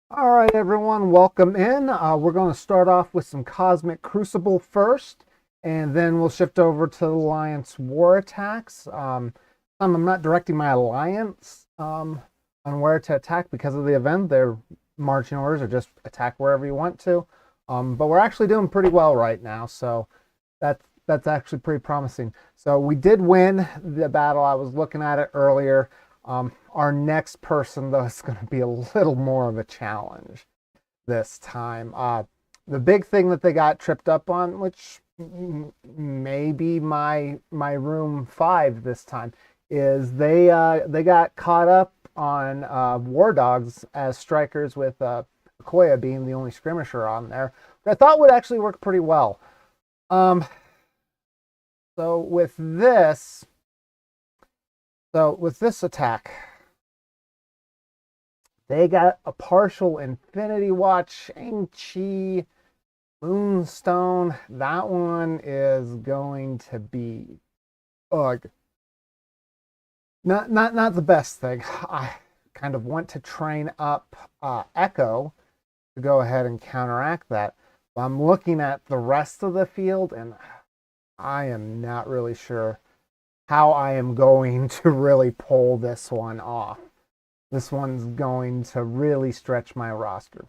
All right, everyone, welcome in. We're going to start off with some Cosmic Crucible first, and then we'll shift over to the Alliance War attacks. I'm not directing my Alliance on where to attack because of the event. Their marching orders are just attack wherever you want to. But we're actually doing pretty well right now, so that's actually pretty promising. So we did win the battle. I was looking at it earlier. Our next person, though, is going to be a little more of a challenge this time. The big thing that they got tripped up on, which may be my room 5 this time, is they got caught up on war dogs as strikers with Koya being the only skirmisher on there. But I thought would actually work pretty well. Um, so with this, attack, they got a partial Infinity Watch, Shang-Chi, Moonstone. That one is going to be ugh. Not the best thing. I kind of want to train up Echo to go ahead and counteract that. But I'm looking at the rest of the field, and I am not really sure how I am going to really pull this one off. This one's going to really stretch my roster.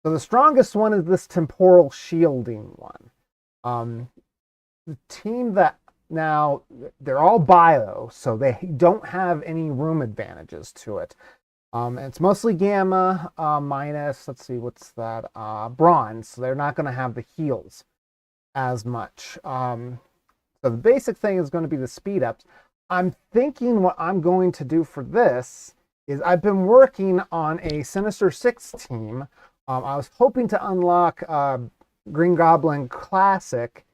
So the strongest one is this temporal shielding one. The team that now they're all bio, so they don't have any room advantages to it. It's mostly gamma minus. Let's see, what's that? Bronze. So they're not going to have the heals as much. So the basic thing is going to be the speed ups. I'm thinking what I'm going to do for this is I've been working on a Sinister Six team. I was hoping to unlock Green Goblin Classic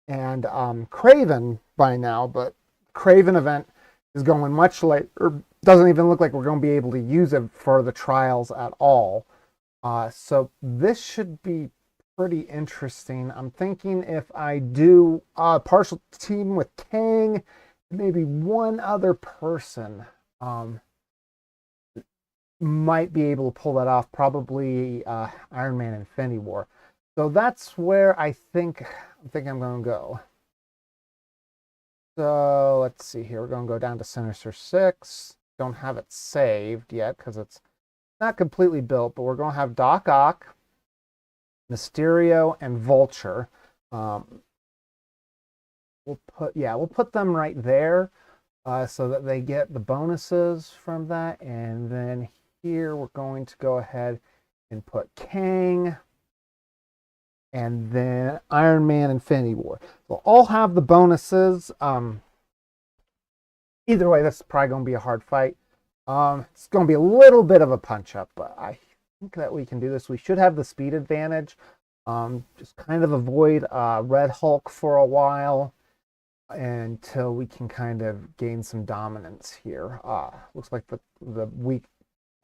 and Craven by now, but Craven event is going much late, or doesn't even look like we're going to be able to use it for the trials at all. So this should be pretty interesting. I'm thinking if I do a partial team with Kang, maybe one other person might be able to pull that off. Probably Iron Man Infinity War. So that's where I think I'm going to go. So let's see here. We're going to go down to Sinister Six. Don't have it saved yet because it's not completely built, but we're going to have Doc Ock, Mysterio, and Vulture. We'll put them right there so that they get the bonuses from that. And then here we're going to go ahead and put Kang and then Iron Man Infinity War. They'll all have the bonuses. Either way, this is probably going to be a hard fight. It's going to be a little bit of a punch up, but I think that we can do this. We should have the speed advantage. Just kind of avoid Red Hulk for a while until we can kind of gain some dominance here. Looks like the weak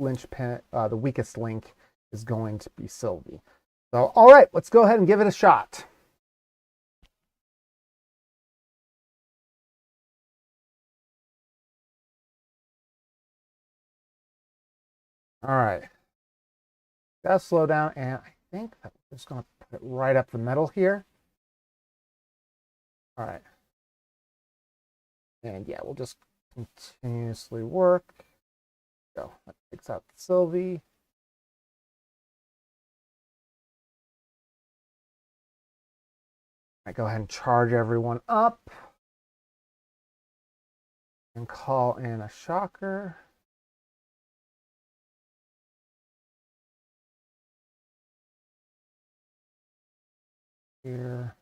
linchpin, the weakest link is going to be Sylvie. So, all right, let's go ahead and give it a shot. All right, gotta slow down, and I think that we're just gonna put it right up the middle here. All right, and yeah, we'll just continuously work. Go. That takes out Sylvie. I go ahead and charge everyone up and call in a shocker. Here.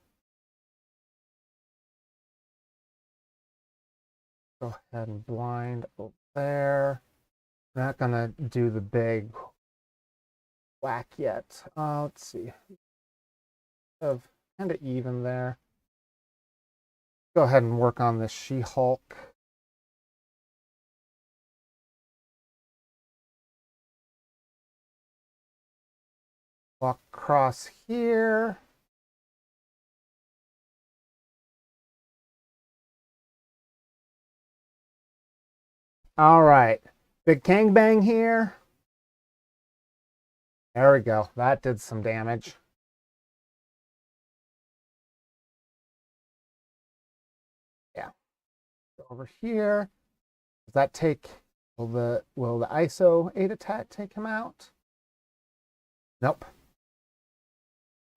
Go ahead and blind over there. We're not gonna do the big whack yet. Let's see. Of kind of even there. Go ahead and work on this She-Hulk. Walk across here. All right. Big Kang Bang here. There we go. That did some damage. Yeah. Over here. Does that take, will the ISO 8 attack take him out? Nope.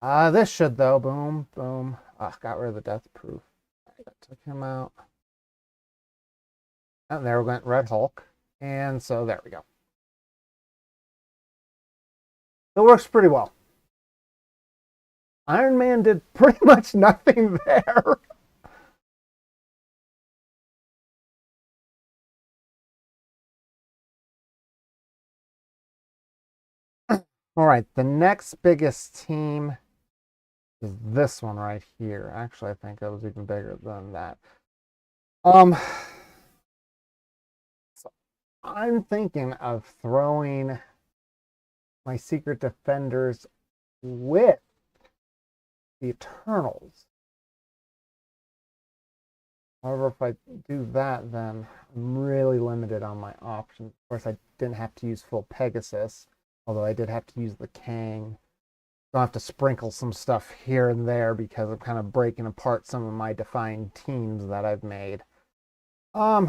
This should though. Boom, boom. Got rid of the death proof. That took him out. And there went Red Hulk. And so there we go. It works pretty well. Iron Man did pretty much nothing there. All right, the next biggest team is this one right here. Actually, I think it was even bigger than that. So I'm thinking of throwing my Secret Defenders with the Eternals. However, if I do that, then I'm really limited on my options. Of course, I didn't have to use full Pegasus, although I did have to use the Kang. I'll have to sprinkle some stuff here and there because I'm kind of breaking apart some of my defined teams that I've made. I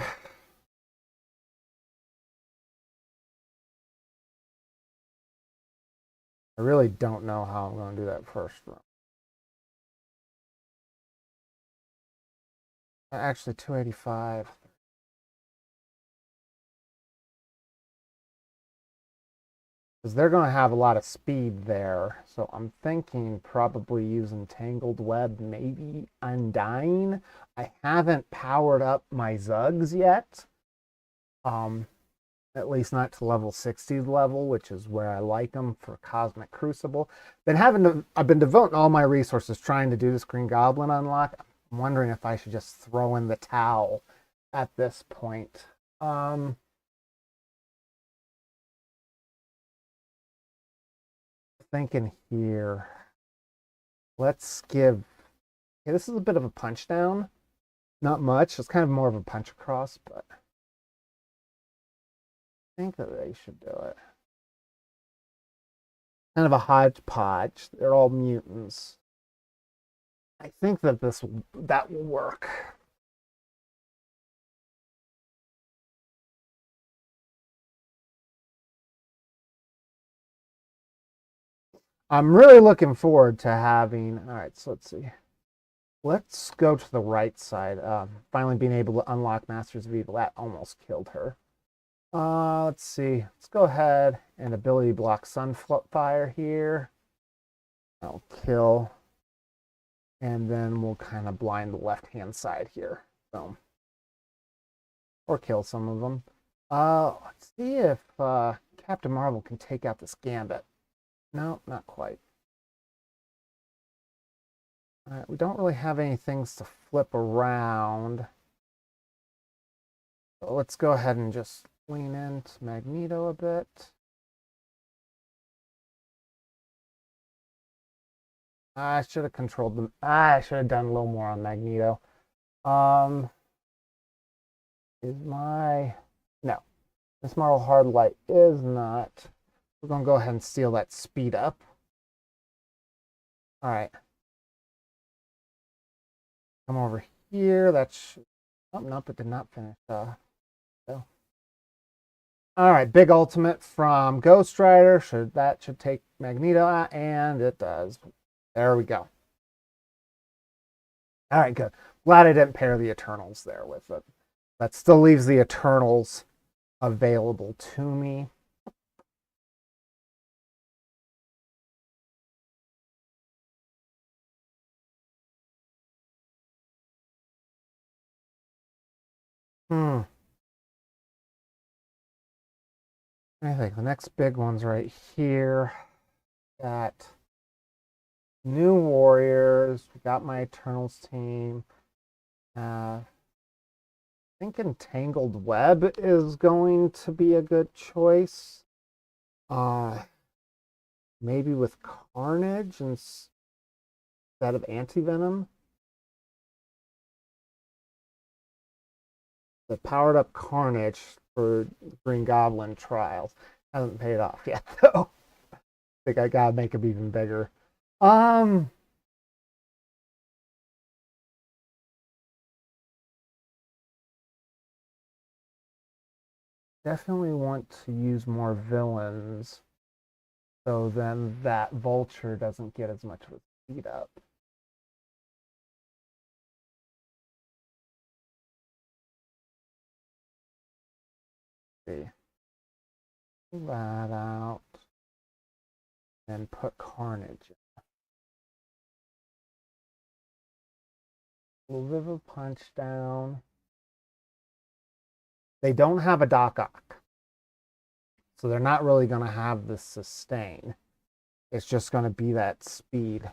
really don't know how I'm going to do that first round. Actually, 285. Because they're going to have a lot of speed there. So I'm thinking probably using Tangled Web, maybe Undying. I haven't powered up my Zugs yet. At least not to level 60 level, which is where I like them for Cosmic Crucible. I've been devoting all my resources trying to do this Green Goblin unlock. I'm wondering if I should just throw in the towel at this point. Thinking here. Let's give. Okay, this is a bit of a punch down. Not much. It's kind of more of a punch across, but I think that they should do it. Kind of a hodgepodge. They're all mutants. I think that that will work. I'm really looking forward to having. All right, so let's see. Let's go to the right side. Finally being able to unlock Masters of Evil. That almost killed her. Let's see. Let's go ahead and ability block Sunfire here. I'll kill. And then we'll kind of blind the left-hand side here. Boom. Or kill some of them. Let's see if Captain Marvel can take out this Gambit. No, not quite. All right, we don't really have any things to flip around. So let's go ahead and just lean into Magneto a bit. I should have controlled them. I should have done a little more on Magneto. Is my... No. Miss Marvel Hard Light is not. We're going to go ahead and steal that speed up. All right. Come over here. That's... Oh, nope, it did not finish. So. All right, big ultimate from Ghost Rider. That should take Magneto out, and it does. There we go. All right, good. Glad I didn't pair the Eternals there with it. That still leaves the Eternals available to me. I think the next big one's right here. Got New Warriors. We got my Eternals team. I think Entangled Web is going to be a good choice. Maybe with Carnage instead of Anti-Venom. The powered up Carnage for Green Goblin trials hasn't paid off yet, though. think I gotta make him even bigger. Um, Definitely want to use more villains, so then that vulture doesn't get as much of a speed up. See, pull that out and put Carnage in. Little Viva Punch down. They don't have a Doc Ock, so they're not really going to have the sustain. It's just going to be that speed,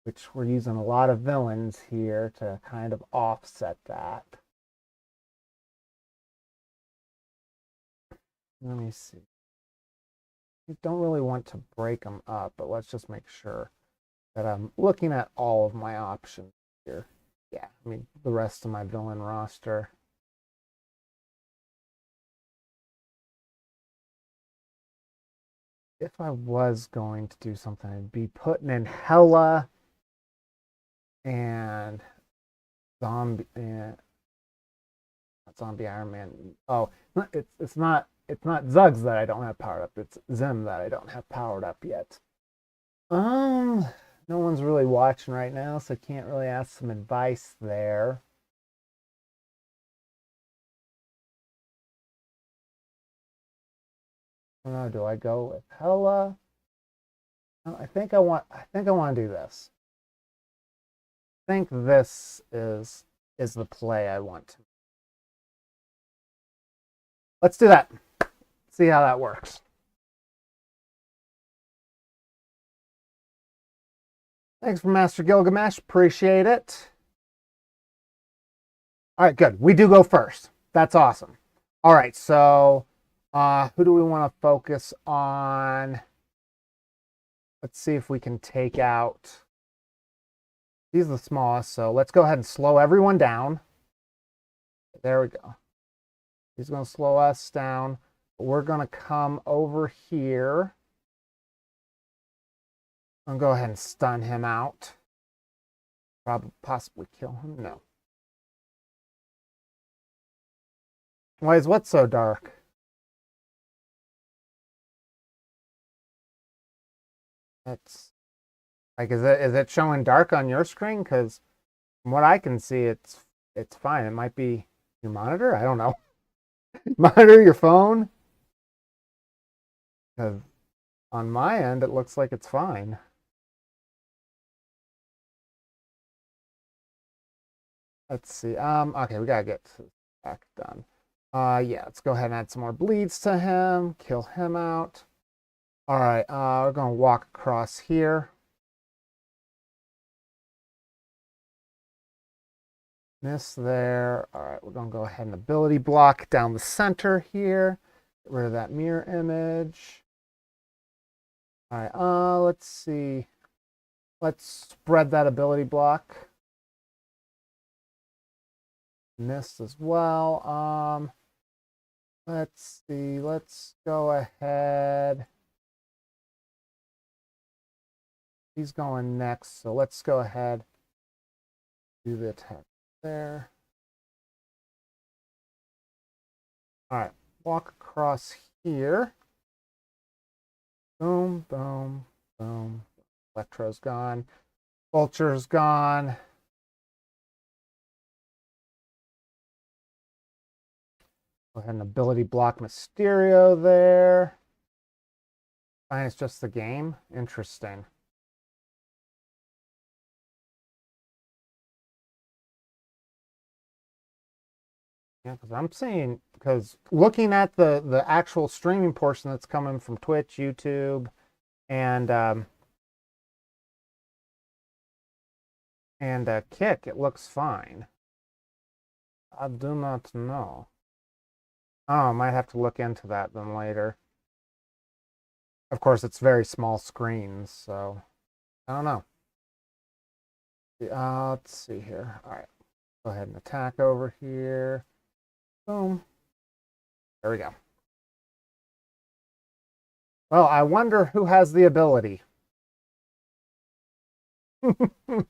which we're using a lot of villains here to kind of offset that. Let me see. You don't really want to break them up, but let's just make sure that I'm looking at all of my options here. Yeah, I mean, the rest of my villain roster. If I was going to do something, I'd be putting in Hela and Zombie, Zombie Iron Man. Oh, it's not Zugs that I don't have powered up. It's Zim that I don't have powered up yet. Um, no one's really watching right now, so I can't really ask some advice there. I don't know, do I go with Hella? No, I think I want to do this. I think this is the play I want to. Let's do that. See how that works. Thanks for Master Gilgamesh. Appreciate it. All right, good. We do go first. That's awesome. All right, so who do we want to focus on? Let's see if we can take out. He's the smallest, so let's go ahead and slow everyone down. There we go. He's going to slow us down. We're going to come over here. I'll go ahead and stun him out. Probably possibly kill him. No. Why is what so dark? That's like, is it showing dark on your screen? Because from what I can see, it's fine. It might be your monitor. I don't know. Monitor your phone. Because on my end, it looks like it's fine. Let's see. Okay, we gotta get back done. Yeah, let's go ahead and add some more bleeds to him. Kill him out. All right, we're gonna walk across here. Miss there. All right, we're gonna go ahead and ability block down the center here. Get rid of that mirror image. All right, let's see. Let's spread that ability block. Missed as well. Let's see. Let's go ahead. He's going next, so let's go ahead. Do the attack there. All right, walk across here. Boom, boom, boom. Electro's gone. Vulture's gone. Go ahead and ability block Mysterio there. Fine, it's just the game. Interesting. Yeah, because I'm seeing, because looking at the actual streaming portion that's coming from Twitch, YouTube, and Kick, it looks fine. I do not know. Oh, I might have to look into that then later. Of course, it's very small screens, so I don't know. Let's see here. All right, go ahead and attack over here. Boom. There we go. Well, I wonder who has the ability. Let's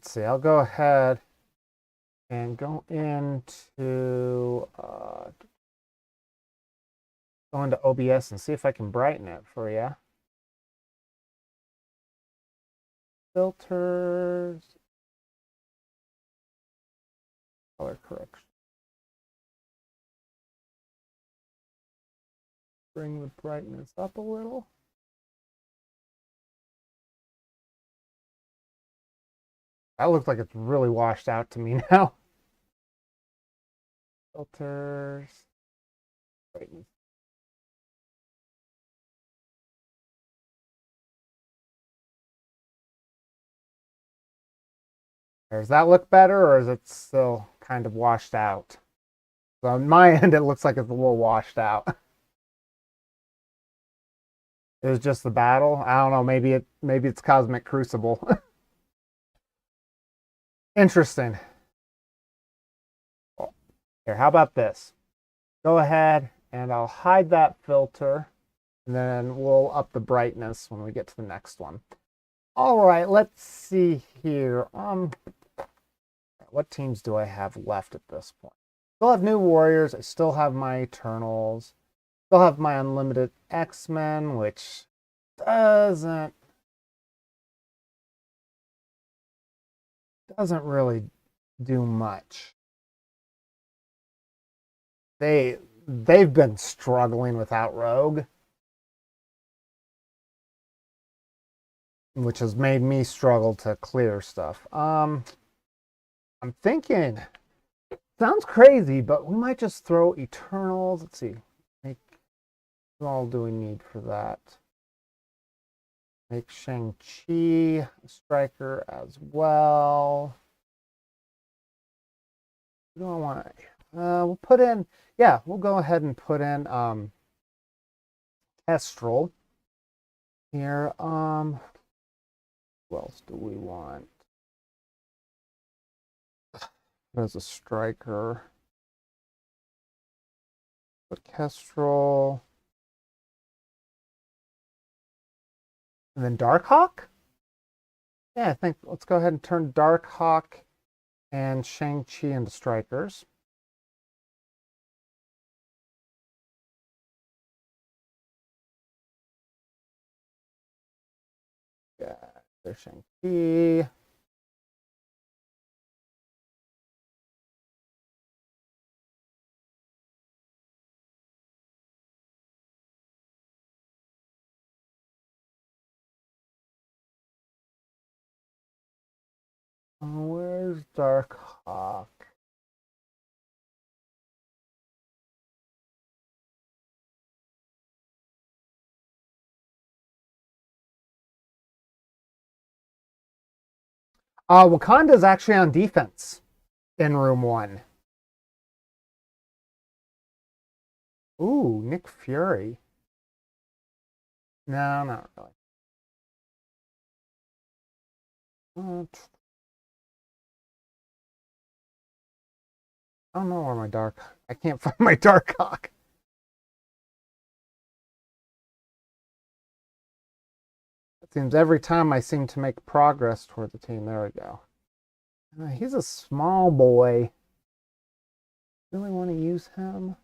see, I'll go ahead and go into OBS and see if I can brighten it for you. Filters, color correction. Bring the brightness up a little. That looks like it's really washed out to me now. Filters, brightness. Does that look better, or is it still kind of washed out? So on my end, it looks like it's a little washed out. It was just the battle. I don't know. Maybe it's Cosmic Crucible. Interesting. Here, how about this? Go ahead and I'll hide that filter, and then we'll up the brightness when we get to the next one. All right, let's see here. What teams do I have left at this point? Still have New Warriors. I still have my Eternals. Still have my Unlimited X-Men, which doesn't really do much. They've been struggling without Rogue, which has made me struggle to clear stuff. I'm thinking, sounds crazy, but we might just throw Eternals. Let's see. What all do we need for that? Make Shang-Chi a striker as well. What do I want to... we'll put in... Yeah, we'll go ahead and put in Kestrel here. Who else do we want? As a striker. Put Kestrel. And then Darkhawk? Yeah, I think let's go ahead and turn Darkhawk and Shang-Chi into strikers. Yeah, there's Shang-Chi. Where's Darkhawk? Wakanda's actually on defense in room 1. Ooh, Nick Fury. No, not really. I don't know where my I can't find my Darkhawk. It seems every time I seem to make progress toward the team. There we go. He's a small boy. Really want to use him?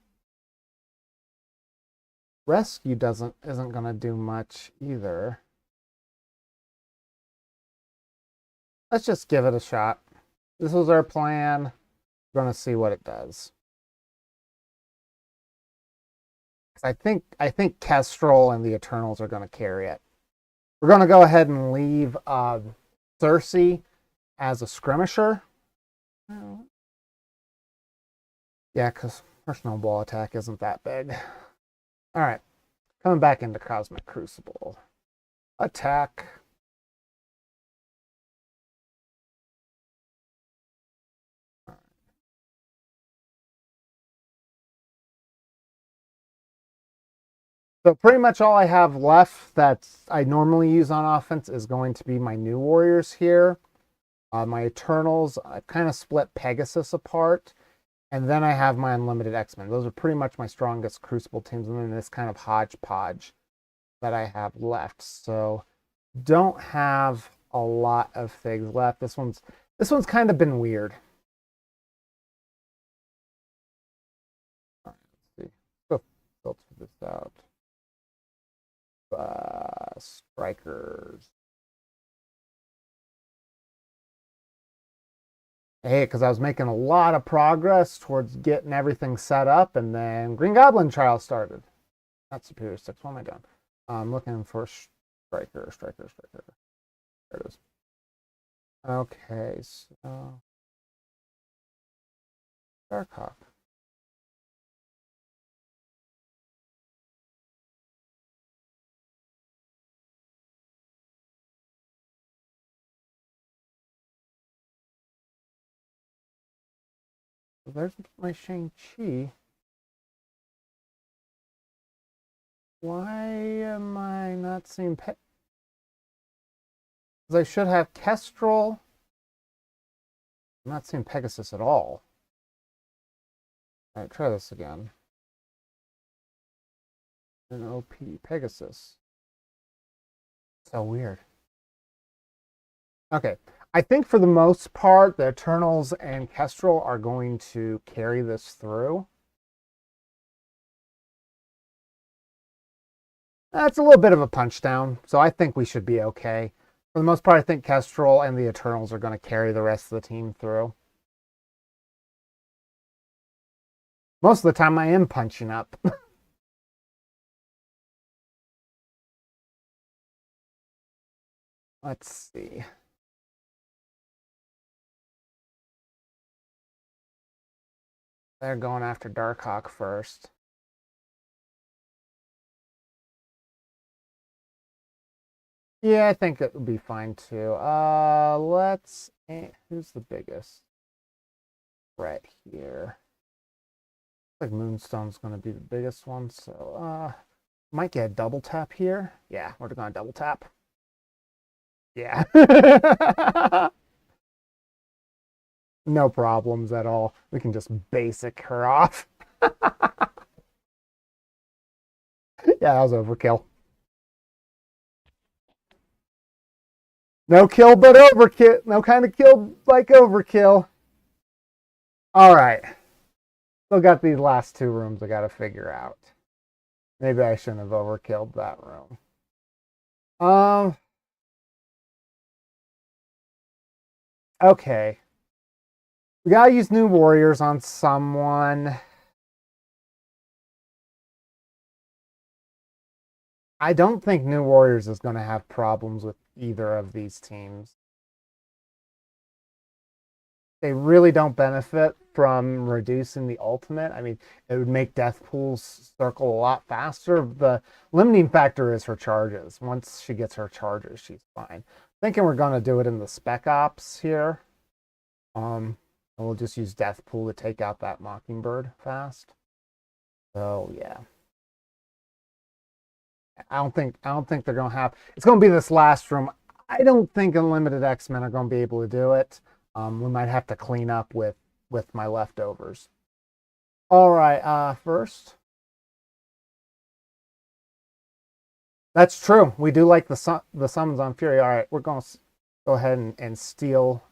Rescue isn't gonna do much either. Let's just give it a shot. This was our plan. We're gonna see what it does. I think Kestrel and the Eternals are gonna carry it. We're gonna go ahead and leave Cersei as a skirmisher. Yeah, because her snowball attack isn't that big. All right, coming back into Cosmic Crucible. Attack. So pretty much all I have left that I normally use on offense is going to be my New Warriors here. My Eternals, I kind of split Pegasus apart. And then I have my Unlimited X-Men. Those are pretty much my strongest Crucible teams, and then this kind of hodgepodge that I have left. So don't have a lot of things left. This one's kind of been weird. All right, let's see. Let's filter this out. Strikers. Hey, because I was making a lot of progress towards getting everything set up, and then Green Goblin trial started. Not Superior 6. What am I doing? I'm looking for striker. There it is. Okay, so Darkhawk. So there's my Shang-Chi. Why am I not seeing Because I should have Kestrel. I'm not seeing Pegasus at all. All right, try this again. An OP Pegasus. So weird. Okay, I think for the most part, the Eternals and Kestrel are going to carry this through. That's a little bit of a punch down, so I think we should be okay. For the most part, I think Kestrel and the Eternals are going to carry the rest of the team through. Most of the time, I am punching up. Let's see. They're going after Darkhawk first. Yeah, I think it would be fine too. Who's the biggest threat here? Like Moonstone's going to be the biggest one, so might get a double tap here. Yeah, we're going to double tap. Yeah. No problems at all. We can just basic her off. Yeah, that was overkill. No kill but overkill. No kind of kill like overkill. All right. Still got these last two rooms I got to figure out. Maybe I shouldn't have overkilled that room. Okay. We gotta use New Warriors on someone. I don't think New Warriors is going to have problems with either of these teams. They really don't benefit from reducing the ultimate. I mean, it would make Deathpool's circle a lot faster. The limiting factor is her charges. Once she gets her charges, she's fine. Thinking we're going to do it in the Spec Ops here. And we'll just use Deathpool to take out that Mockingbird fast. So yeah. I don't think they're gonna have. It's gonna be this last room. I don't think Unlimited X-Men are gonna be able to do it. We might have to clean up with my leftovers. All right. First, that's true. We do like the summons on Fury. All right, we're gonna go ahead and steal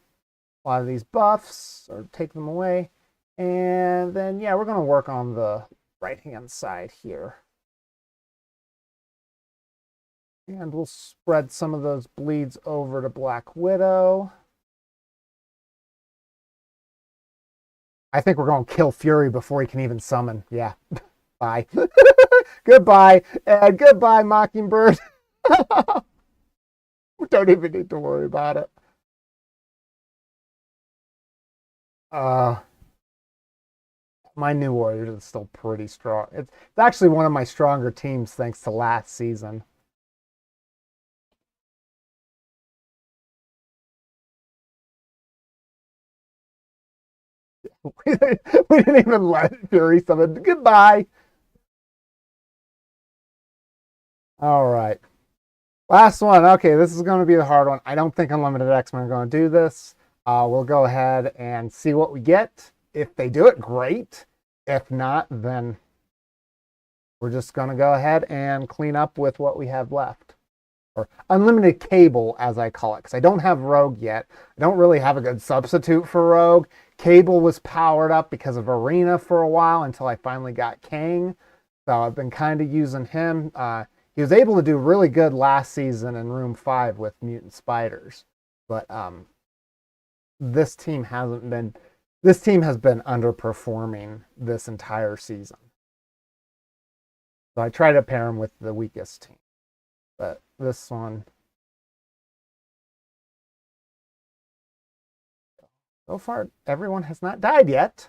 a lot of these buffs or take them away, and then yeah, we're gonna work on the right hand side here. And we'll spread some of those bleeds over to Black Widow. I think we're going to kill Fury before he can even summon. Yeah. Bye. Goodbye. And goodbye, Mockingbird. We don't even need to worry about it. My New Warriors is still pretty strong. It's actually one of my stronger teams thanks to last season. We didn't even let Fury summon. Goodbye. All right. Last one. Okay, this is going to be the hard one. I don't think Unlimited X-Men are going to do this. We'll go ahead and see what we get. if they do it, great. If not, then we're just going to go ahead and clean up with what we have left. Or unlimited cable, as I call it, because I don't have Rogue yet. I don't really have a good substitute for Rogue. Cable was powered up because of Arena for a while until I finally got Kang. So I've been kind of using him. He was able to do really good last season in Room 5 with Mutant Spiders. But this team has been underperforming this entire season. So I try to pair him with the weakest team. But this one, so far, everyone has not died yet.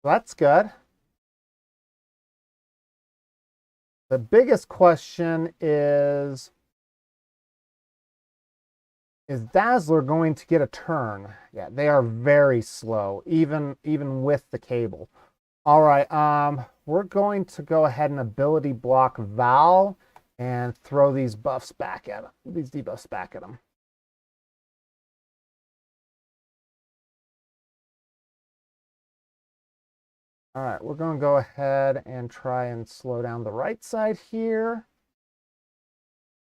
So that's good. The biggest question is Dazzler going to get a turn? Yeah, they are very slow, even with the cable. All right, we're going to go ahead and ability block Val and throw these buffs back at him, these debuffs back at him. All right, we're going to go ahead and try and slow down the right side here.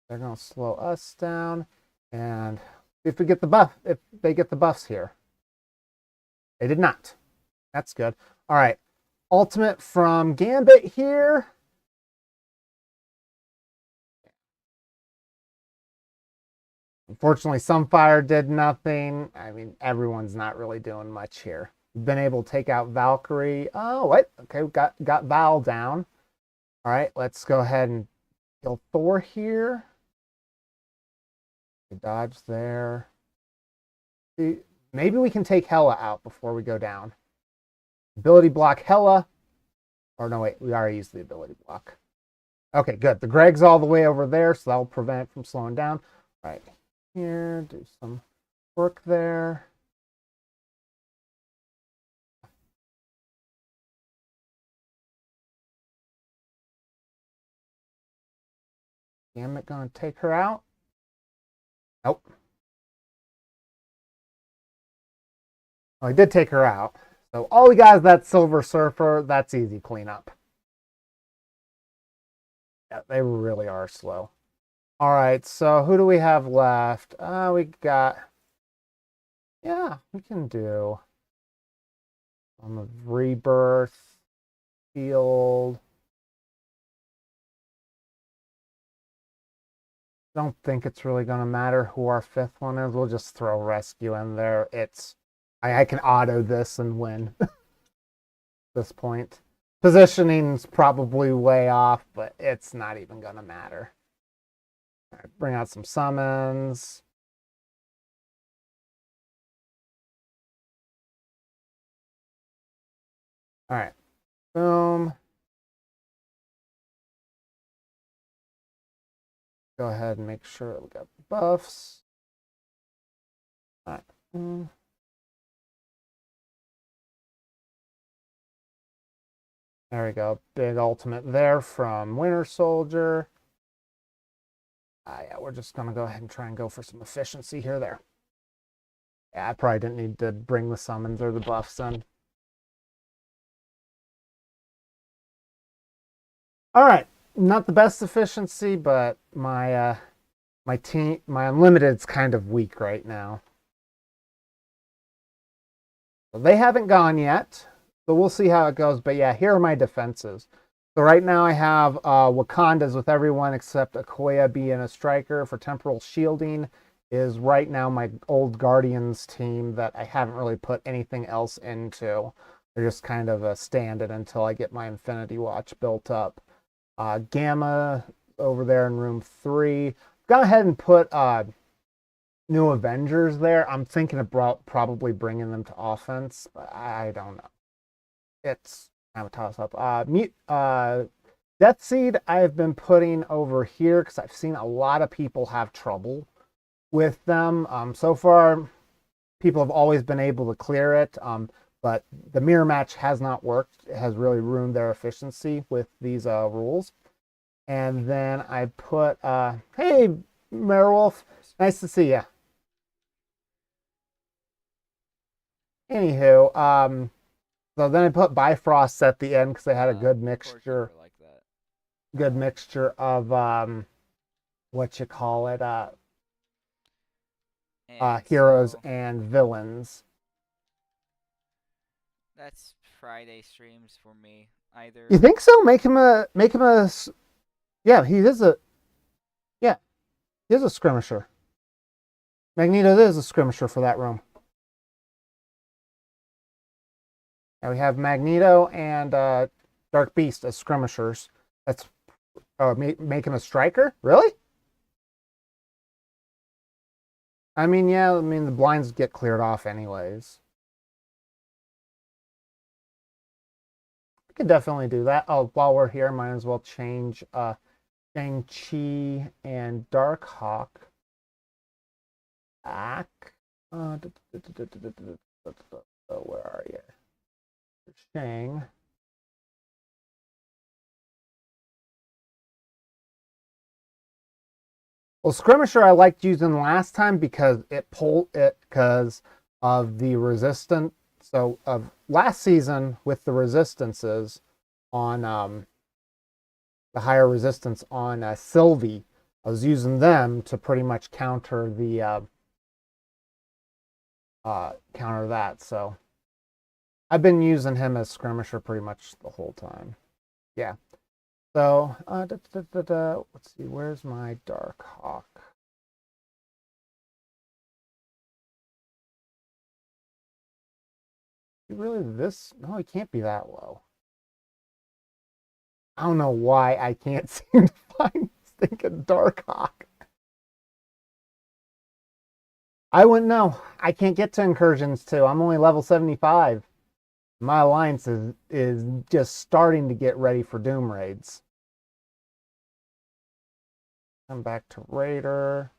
They're going to slow us down, and if we get the buff, if they get the buffs here. They did not. That's good. All right, ultimate from Gambit here. Unfortunately, Sunfire did nothing. I mean, everyone's not really doing much here. We've been able to take out Valkyrie. Oh, what? Okay, we got Val down. All right, let's go ahead and kill Thor here. Dodge there. Maybe we can take Hela out before we go down. Ability block Hela. Or no, wait, we already used the ability block. Okay, good. The Greg's all the way over there, so that'll prevent it from slowing down. All right, here, do some work there. Gambit gonna take her out? Nope. Oh, I did take her out. So all we got is that Silver Surfer. That's easy cleanup. Yeah, they really are slow. All right, so who do we have left? We got... Yeah, we can do... On the Rebirth field... Don't think it's really going to matter who our fifth one is. We'll just throw Rescue in there. I can auto this and win at this point. Positioning's probably way off, but it's not even going to matter. All right, bring out some summons. All right, boom. Go ahead and make sure we got the buffs. All right. There we go. Big ultimate there from Winter Soldier. Yeah, we're just going to go ahead and try and go for some efficiency here. There. Yeah, I probably didn't need to bring the summons or the buffs in. All right. Not the best efficiency, but my unlimited's kind of weak right now. So they haven't gone yet. So we'll see how it goes. But yeah, here are my defenses. So right now I have Wakanda's with everyone except Okoye being a striker for temporal shielding is right now my old Guardians team that I haven't really put anything else into. They're just kind of a stand-in until I get my Infinity Watch built up. Gamma over there in room 3. Go ahead and put New Avengers there. I'm thinking about probably bringing them to offense, but I don't know. It's kind of a toss-up. Death Seed I've been putting over here because I've seen a lot of people have trouble with them. So far, people have always been able to clear it, but the mirror match has not worked. It has really ruined their efficiency with these rules. And then I put, hey, Merwolf, nice to see you. Anywho, So then I put Bifrost at the end because they had a good Of course you mixture, were like that. of what you call it, And heroes so and villains. that's Friday streams for me. You Either think so? you're Make him a. Yeah, he is a. Yeah, he is a skirmisher. Magneto is a skirmisher for that room. Now we have Magneto and Dark Beast as skirmishers. That's make him a striker? Really? I mean, yeah. I mean, the blinds get cleared off anyways. I could definitely do that. Oh, while we're here, might as well change Shang-Chi and Darkhawk back. Where are you? Shang. Well, Skirmisher I liked using last time because it pulled it because of the resistance. So of last season with the resistances on the higher resistance on Sylvie, I was using them to pretty much counter the counter that. So I've been using him as Skirmisher pretty much the whole time. Yeah. So let's see, where's my Dark Hawk? Really this? No, he can't be that low. I don't know why I can't seem to find stinking Dark Hawk. I wouldn't know. I can't get to incursions too. I'm only level 75. My alliance is just starting to get ready for Doom raids. I'm back to Raider.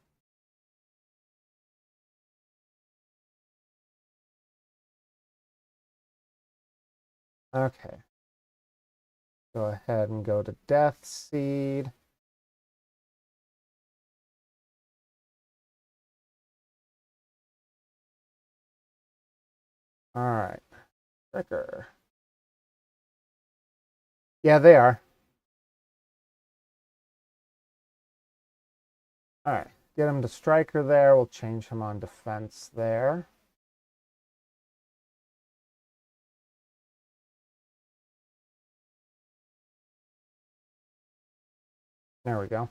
Okay. Go ahead and go to Death Seed. All right. Striker. Yeah, they are. All right. Get him to Striker there. We'll change him on defense there. There we go.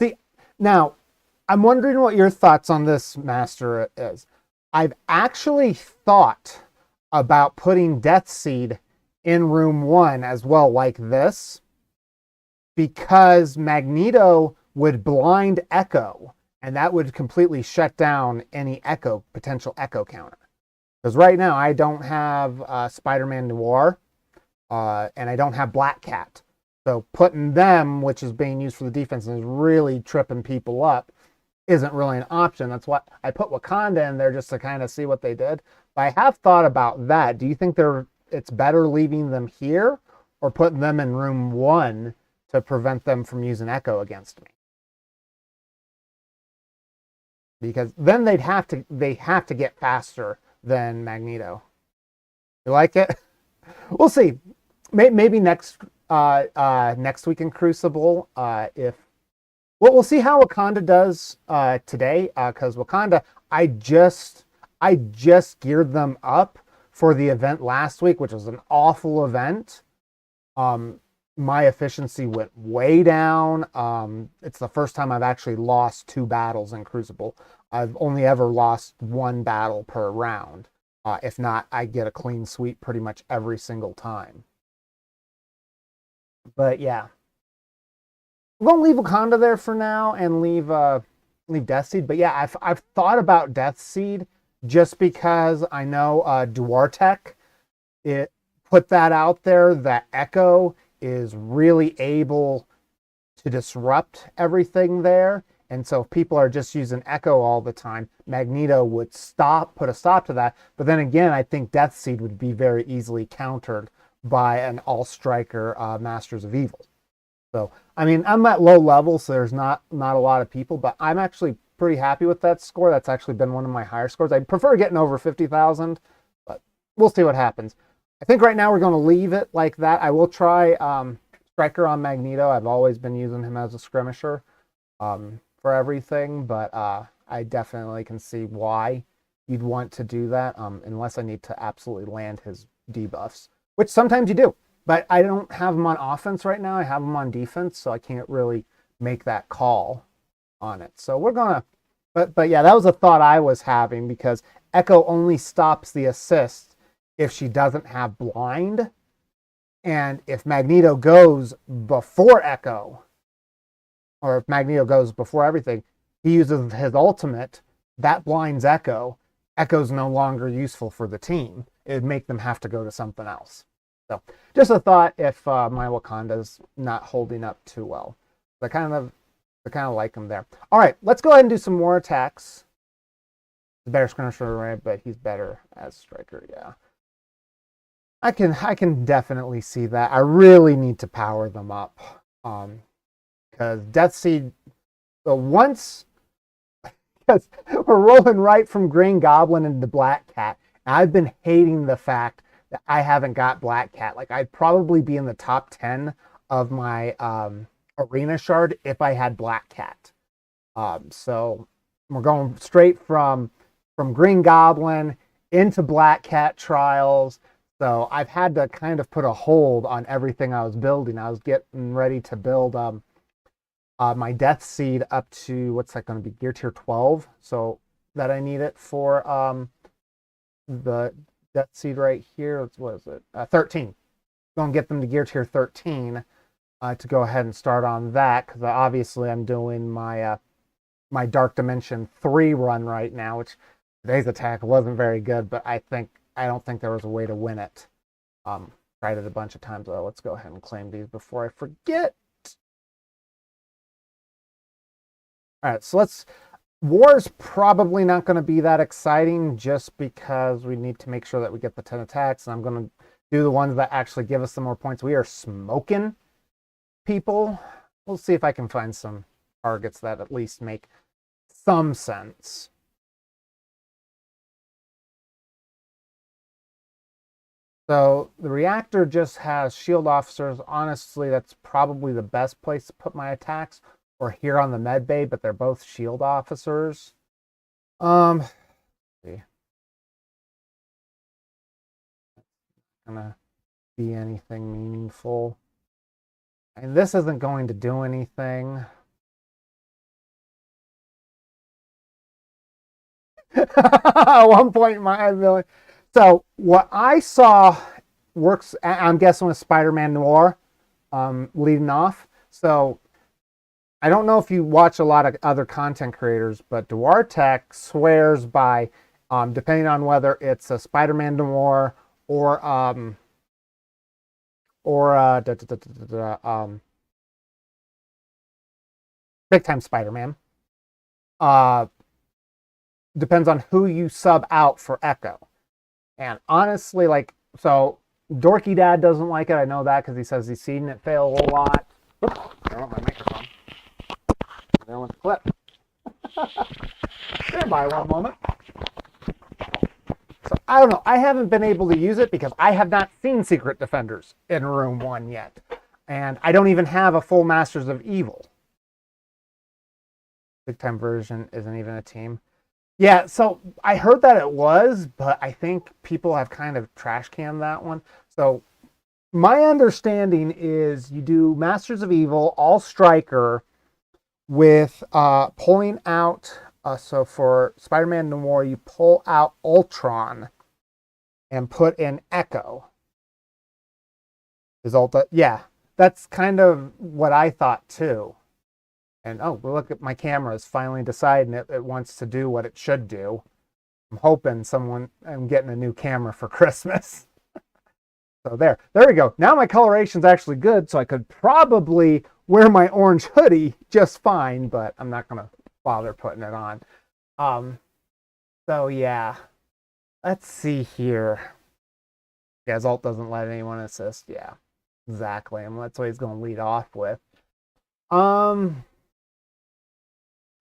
See, now I'm wondering what your thoughts on this, Master, is. I've actually thought about putting Death Seed in room 1 as well, like this, because Magneto would blind Echo, and that would completely shut down any potential Echo counter. Because right now I don't have Spider-Man Noir, and I don't have Black Cat. So putting them, which is being used for the defense and is really tripping people up, isn't really an option. That's why I put Wakanda in there, just to kind of see what they did. But I have thought about that. Do you think it's better leaving them here or putting them in room 1 to prevent them from using Echo against me? Because then they have to get faster than Magneto. You like it? We'll see. Maybe next week in Crucible, if we'll see how Wakanda does today, because Wakanda, I just geared them up for the event last week, which was an awful event. My efficiency went way down. It's the first time I've actually lost 2 battles in Crucible. I've only ever lost 1 battle per round. If not, I get a clean sweep pretty much every single time. But yeah, we're gonna leave Wakanda there for now and leave Death Seed. But yeah, I've thought about Death Seed just because I know Duartec it put that out there that Echo is really able to disrupt everything there. And so if people are just using Echo all the time, Magneto would put a stop to that. But then again, I think Death Seed would be very easily countered by an all-striker Masters of Evil. So, I mean, I'm at low level, so there's not a lot of people, but I'm actually pretty happy with that score. That's actually been one of my higher scores. I prefer getting over 50,000, but we'll see what happens. I think right now we're going to leave it like that. I will try Striker on Magneto. I've always been using him as a skirmisher for everything, but I definitely can see why you'd want to do that unless I need to absolutely land his debuffs, which sometimes you do. But I don't have him on offense right now. I have him on defense, so I can't really make that call on it. So we're going to, but yeah, that was a thought I was having because Echo only stops the assist if she doesn't have blind. And if Magneto goes before Echo, or if Magneto goes before everything, he uses his ultimate, that blinds Echo. Echo's no longer useful for the team. It'd make them have to go to something else. So just a thought if my Wakanda's not holding up too well. I kind of like him there. All right, let's go ahead and do some more attacks. He's better skirmisher, right? But he's better as striker, yeah. I can definitely see that. I really need to power them up. Because Death Seed, so once, because we're rolling right from Green Goblin into Black Cat. And I've been hating the fact that I haven't got Black Cat. Like, I'd probably be in the top 10 of my arena shard if I had Black Cat. So we're going straight from Green Goblin into Black Cat trials. So I've had to kind of put a hold on everything I was building. I was getting ready to build my Death Seed up to, what's that going to be, gear tier 12. So that I need it for the Death Seed right here. What is it? 13. Going to get them to gear tier 13 to go ahead and start on that, because obviously I'm doing my my Dark Dimension 3 run right now, which today's attack wasn't very good, but I don't think there was a way to win it. Tried it a bunch of times. Oh, let's go ahead and claim these before I forget. All right, so War's probably not going to be that exciting just because we need to make sure that we get the 10 attacks, and I'm going to do the ones that actually give us some more points. We are smoking people. We'll see if I can find some targets that at least make some sense. So the reactor just has shield officers. Honestly, that's probably the best place to put my attacks, or here on the med bay, but they're both shield officers. Let's see. Not gonna be anything meaningful. And this isn't going to do anything. 1.5 million. So what I saw works, I'm guessing, with Spider-Man Noir leading off. So I don't know if you watch a lot of other content creators, but Duartech swears by, depending on whether it's a Spider-Man Noir or Big Time Spider-Man, depends on who you sub out for Echo. And honestly, like, so Dorky Dad doesn't like it. I know that because he says he's seen it fail a whole lot. Oops, I want my microphone. There went the clip. Stand by one moment. So I don't know. I haven't been able to use it because I have not seen Secret Defenders in Room 1 yet. And I don't even have a full Masters of Evil. Big Time version isn't even a team. Yeah, so I heard that it was, but I think people have kind of trash canned that one. So my understanding is you do Masters of Evil, all striker, with pulling out, so for Spider-Man Noir, you pull out Ultron and put in Echo. Is Ulta? Yeah, that's kind of what I thought too. And oh, look at my camera is finally deciding it wants to do what it should do. I'm hoping I'm getting a new camera for Christmas. So there we go. Now my coloration's actually good, so I could probably wear my orange hoodie just fine, but I'm not gonna bother putting it on. So yeah, let's see here. Yeah, Zalt doesn't let anyone assist. Yeah, exactly. And that's what he's gonna lead off with.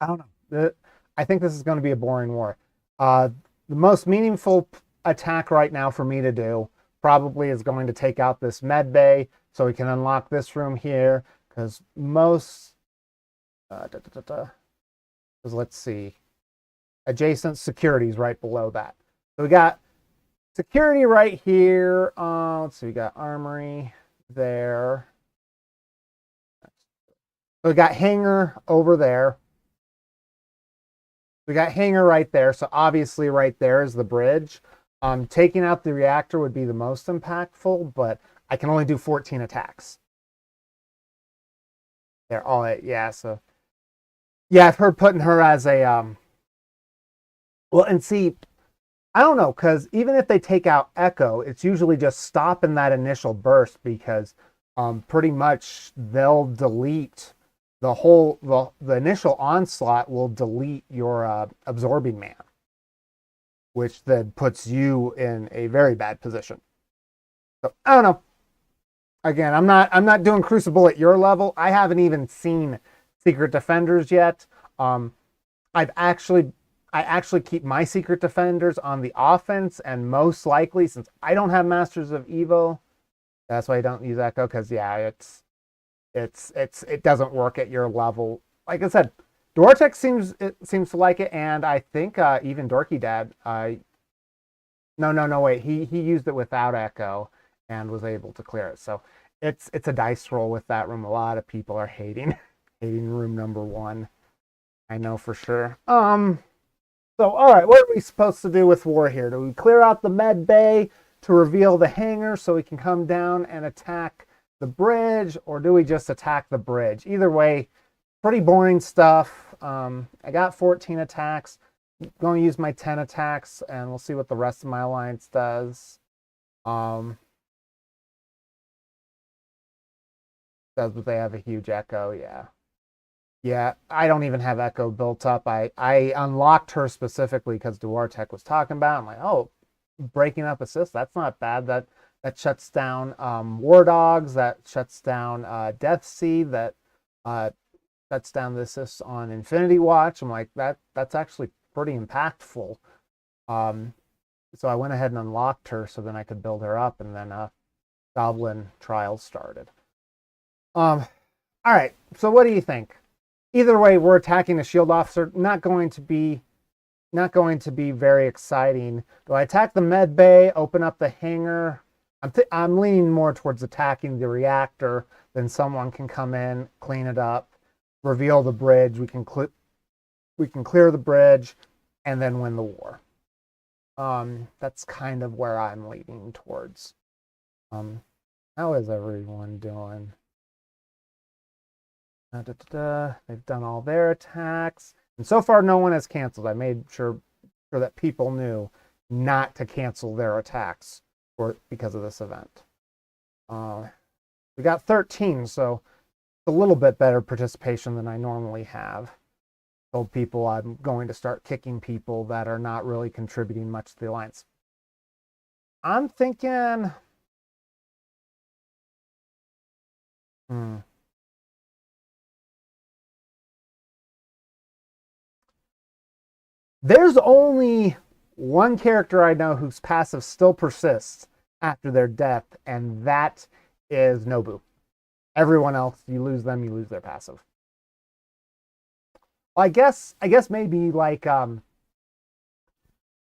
I don't know. I think this is going to be a boring war. The most meaningful attack right now for me to do probably is going to take out this med bay so we can unlock this room here, because most, because let's see, adjacent securities right below that. So we got security right here. Let's see, we got armory there. So we got hangar over there. We got hangar right there. So obviously right there is the bridge. Taking out the reactor would be the most impactful, but I can only do 14 attacks. They're all yeah, so yeah, I've heard putting her as a well, and see, I don't know, because even if they take out Echo, it's usually just stopping that initial burst, because pretty much they'll delete the whole the initial onslaught will delete your absorbing man, which then puts you in a very bad position. So I don't know. Again, I'm not doing Crucible at your level. I haven't even seen Secret Defenders yet. I've actually I actually keep my Secret Defenders on the offense, and most likely, since I don't have Masters of Evo, that's why I don't use Echo, because yeah, it doesn't work at your level. Like I said, Dortek seems to like it, and I think even Dorky Dad. No, wait, he used it without Echo and was able to clear it. So it's a dice roll with that room. A lot of people are hating hating room number 1. I know for sure. So all right, what are we supposed to do with war here? Do we clear out the med bay to reveal the hangar so we can come down and attack the bridge, or do we just attack the bridge? Either way, pretty boring stuff. I got 14 attacks. I'm going to use my 10 attacks, and we'll see what the rest of my alliance does. Does, but they have a huge Echo, yeah. Yeah, I don't even have Echo built up. I unlocked her specifically because Duartek was talking about it. I'm like, oh, breaking up assist, that's not bad. That shuts down War Dogs, that shuts down Death Seed, that shuts down the assists on Infinity Watch. I'm like, that's actually pretty impactful. So I went ahead and unlocked her so then I could build her up, and then Goblin Trials started. All right, so what do you think? Either way, we're attacking a shield officer. Not going to be very exciting. Do I attack the med bay, open up the hangar? I'm leaning more towards attacking the reactor. Then someone can come in, clean it up, reveal the bridge. We can clear the bridge, and then win the war. That's kind of where I'm leaning towards. How is everyone doing? They've done all their attacks, and so far no one has canceled. I made sure that people knew not to cancel their attacks because of this event. We got 13, so it's a little bit better participation than I normally have. Told people I'm going to start kicking people that are not really contributing much to the alliance. I'm thinking, there's only one character I know whose passive still persists after their death, and that is Nobu. Everyone else, you lose them, you lose their passive. Well, I guess maybe like because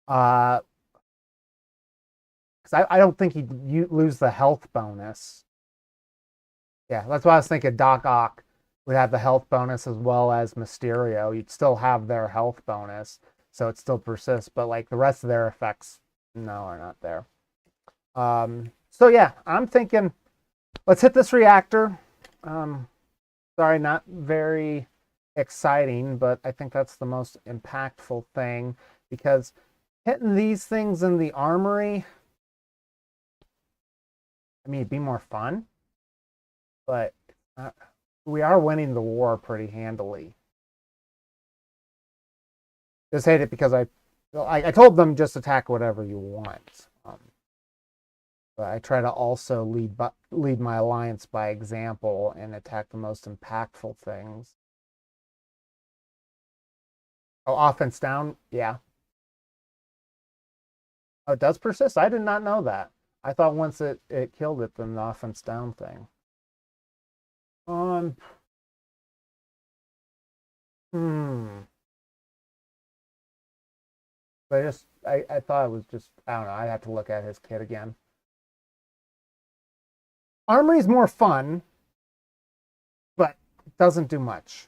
I don't think you lose the health bonus. Yeah, that's why I was thinking Doc Ock would have the health bonus as well as Mysterio. You'd still have their health bonus, so it still persists, but like the rest of their effects, no, are not there. So yeah, I'm thinking let's hit this reactor. Sorry, not very exciting, but I think that's the most impactful thing, because hitting these things in the armory, I mean, it'd be more fun, but we are winning the war pretty handily. Just hate it because I told them just attack whatever you want. But I try to also lead my alliance by example and attack the most impactful things. Oh, offense down? Yeah. Oh, it does persist? I did not know that. I thought once it killed it, then the offense down thing. Um, hmm. But I thought it was just, I don't know. I'd have to look at his kit again. Armory's more fun, but it doesn't do much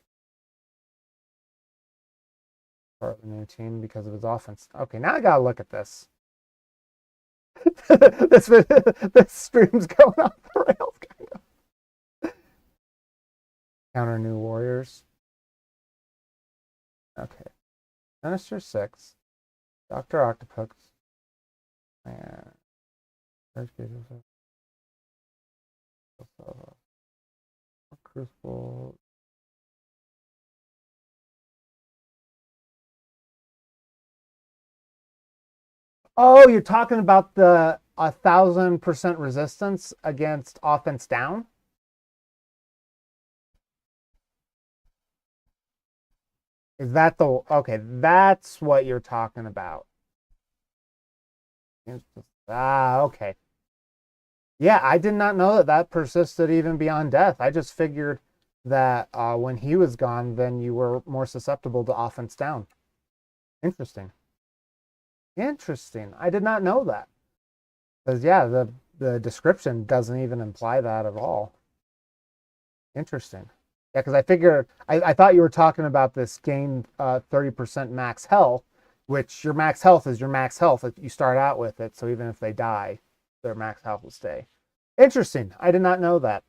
for the new team because of his offense. Okay, now I gotta look at this. this stream's going off the rails. Counter new warriors. Okay. Minister 6. Dr. Octopus. And Crucible. Oh, you're talking about the 1,000% resistance against offense down? Is that the okay? That's what you're talking about. Okay. Yeah, I did not know that that persisted even beyond death. I just figured that when he was gone, then you were more susceptible to offense down. Interesting. Interesting. I did not know that. Because yeah, the description doesn't even imply that at all. Interesting. Yeah, because I figured I thought you were talking about this gain 30% max health, which your max health is your max health. You start out with it, so even if they die, their max health will stay. Interesting. I did not know that.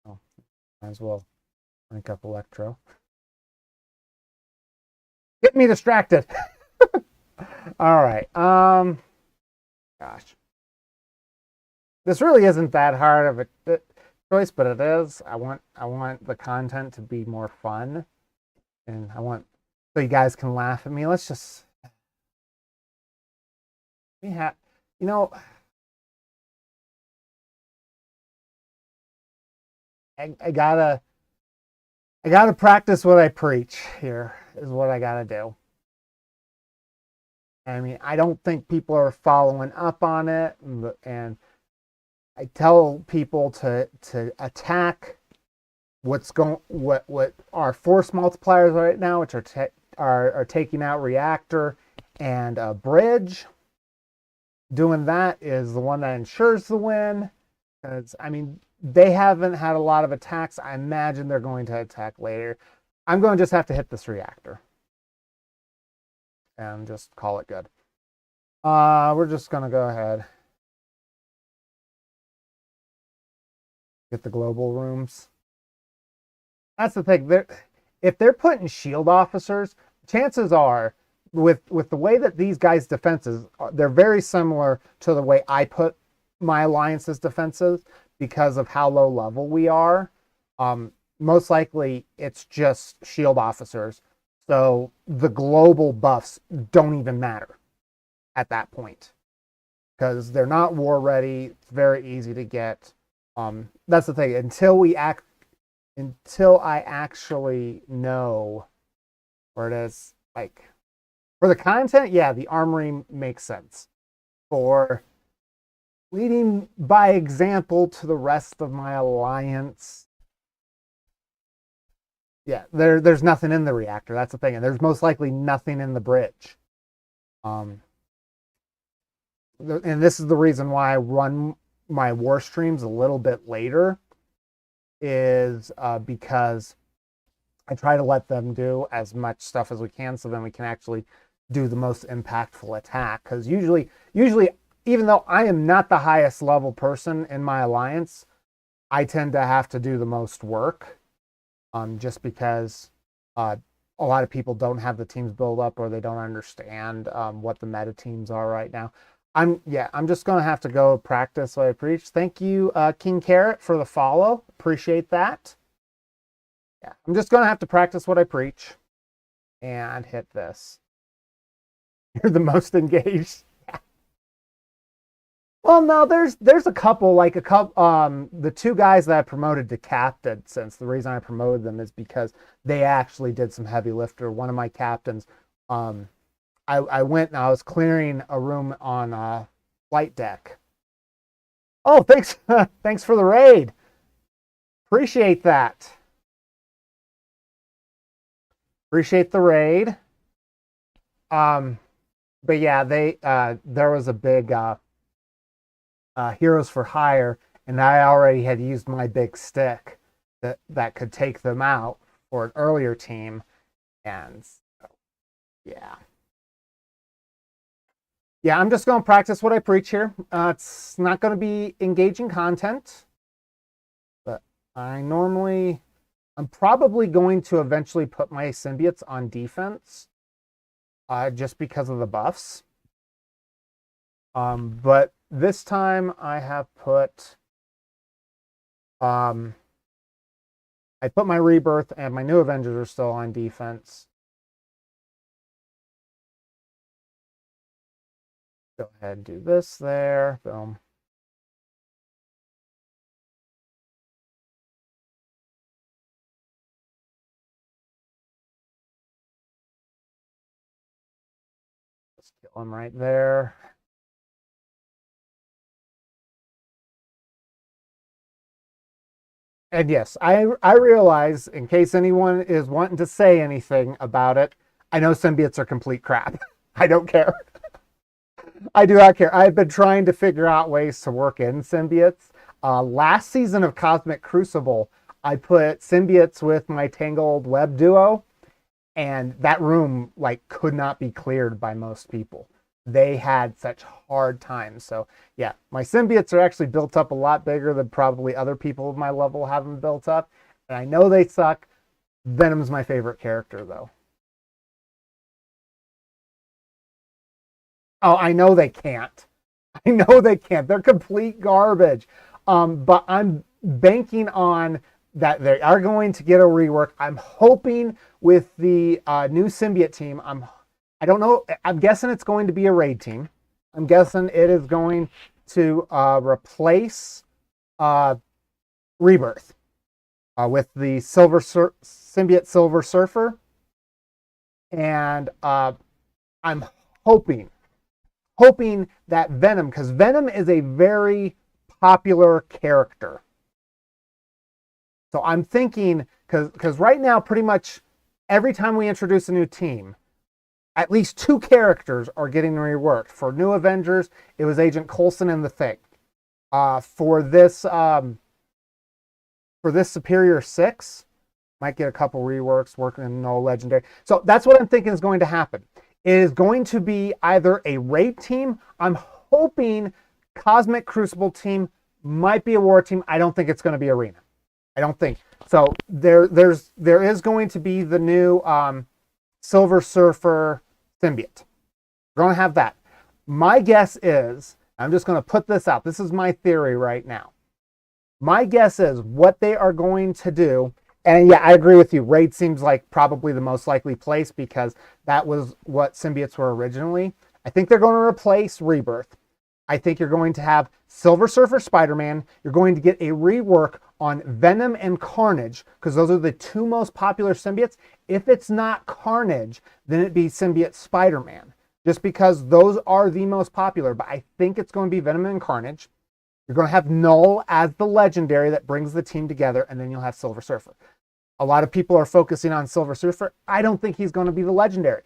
Oh, might as well rank up Electro. Get me distracted. All right. Gosh. This really isn't that hard of a choice, but it is. I want the content to be more fun, and I want so you guys can laugh at me. Let's just we have, you know, I gotta practice what I preach. Here is what I gotta do. I mean, I don't think people are following up on it, and I tell people to attack what our force multipliers right now, which are taking out reactor and a bridge. Doing that is the one that ensures the win. Because I mean, they haven't had a lot of attacks. I imagine they're going to attack later. I'm going to just have to hit this reactor and just call it good. We're just gonna go ahead. Get the global rooms. That's the thing. If they're putting shield officers, chances are with the way that these guys' defenses they're very similar to the way I put my alliance's defenses because of how low level we are. Most likely it's just shield officers. So the global buffs don't even matter at that point because they're not war ready. It's very easy to get. That's the thing. Until I actually know where it is, like for the content, yeah, the armory makes sense. For leading by example to the rest of my alliance, yeah, there's nothing in the reactor. That's the thing, and there's most likely nothing in the bridge. Um, and this is the reason why I run my war streams a little bit later, is because I try to let them do as much stuff as we can, so then we can actually do the most impactful attack. Because usually, even though I am not the highest level person in my alliance, I tend to have to do the most work, just because a lot of people don't have the teams built up or they don't understand what the meta teams are right now. I'm just gonna have to go practice what I preach. Thank you, King Carrot, for the follow. Appreciate that. Yeah, I'm just gonna have to practice what I preach and hit this. You're the most engaged. Well, Well, no, there's a couple, like a couple, the two guys that I promoted to captain, since the reason I promoted them is because they actually did some heavy lifter. One of my captains, um, I went and I was clearing a room on flight deck. Oh, thanks, thanks for the raid. Appreciate that. Appreciate the raid. Um, but yeah, they there was a big heroes for hire, and I already had used my big stick that could take them out for an earlier team, and yeah, yeah, I'm just going to practice what I preach here. It's not going to be engaging content, but I'm probably going to eventually put my symbiotes on defense, just because of the buffs. But this time um, I put my rebirth and my new Avengers are still on defense. Go ahead and do this there. Boom. Just kill him right there. And yes, I realize, in case anyone is wanting to say anything about it, I know symbiotes are complete crap. I don't care. I do not care. I've been trying to figure out ways to work in symbiotes. Last season of Cosmic Crucible, I put symbiotes with my Tangled Web duo, and that room like could not be cleared by most people. They had such hard times. So yeah, my symbiotes are actually built up a lot bigger than probably other people of my level have them built up, and I know they suck. Venom's my favorite character though. Oh, I know they can't. I know they can't. They're complete garbage. But I'm banking on that they are going to get a rework. I'm hoping with the new symbiote team. I don't know. I'm guessing it's going to be a raid team. I'm guessing it is going to replace uh, Rebirth with the symbiote Silver Surfer, and I'm hoping that Venom, because Venom is a very popular character. So I'm thinking, because right now, pretty much every time we introduce a new team, at least two characters are getting reworked. For New Avengers, it was Agent Coulson and the Thing. For this Superior 6, might get a couple reworks working in no legendary. So that's what I'm thinking is going to happen. It is going to be either a raid team. I'm hoping Cosmic Crucible team might be a war team. I don't think it's going to be arena. I don't think so. There is going to be the new Silver Surfer symbiote. We're going to have that. My guess is, I'm just going to put this out. This is my theory right now. My guess is what they are going to do, and yeah, I agree with you. Raid seems like probably the most likely place because that was what symbiotes were originally. I think they're going to replace Rebirth. I think you're going to have Silver Surfer Spider-Man. You're going to get a rework on Venom and Carnage because those are the two most popular symbiotes. If it's not Carnage, then it'd be symbiote Spider-Man, just because those are the most popular. But I think it's going to be Venom and Carnage. You're going to have Null as the legendary that brings the team together, and then you'll have Silver Surfer. A lot of people are focusing on Silver Surfer. I don't think he's going to be the legendary.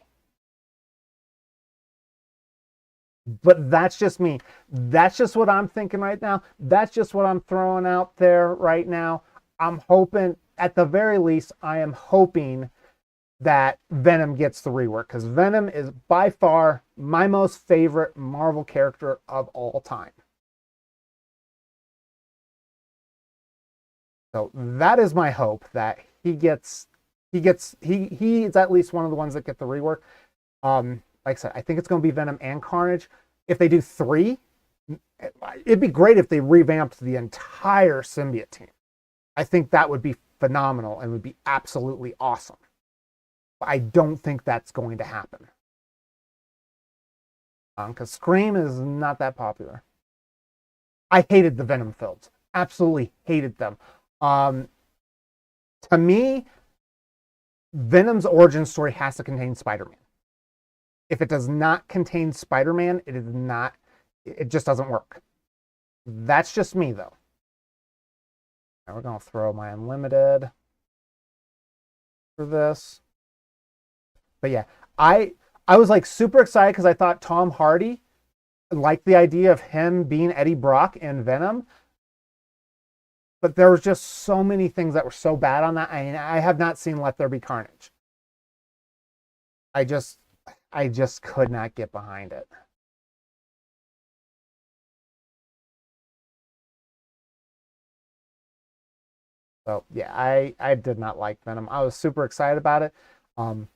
But that's just me. That's just what I'm thinking right now. That's just what I'm throwing out there right now. I'm hoping, at the very least, I am hoping that Venom gets the rework because Venom is by far my most favorite Marvel character of all time. So that is my hope that he is at least one of the ones that get the rework. Like I said, I think it's going to be Venom and Carnage. If they do three, it'd be great if they revamped the entire symbiote team. I think that would be phenomenal and would be absolutely awesome. But I don't think that's going to happen. Because Scream is not that popular. I hated the Venom films. Absolutely hated them. Um, to me, Venom's origin story has to contain Spider-Man. If it does not contain Spider-Man, it is not. It just doesn't work. That's just me, though. Now we're gonna throw my unlimited for this. But yeah, I I was like super excited because I thought Tom Hardy liked the idea of him being Eddie Brock in Venom. But there was just so many things that were so bad on that. I mean, I have not seen Let There Be Carnage. I just I just could not get behind it. So yeah, I did not like Venom. I was super excited about it. Um,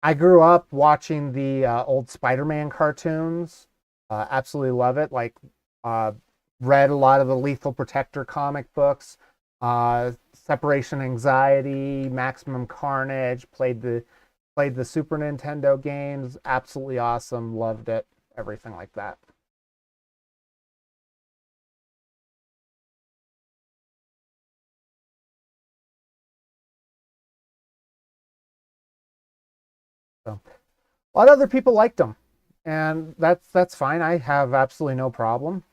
I grew up watching the old Spider-Man cartoons. Absolutely love it. Like, uh, read a lot of the Lethal Protector comic books. Separation Anxiety, Maximum Carnage. Played the Super Nintendo games. Absolutely awesome. Loved it. Everything like that. So a lot of other people liked them, and that's fine. I have absolutely no problem.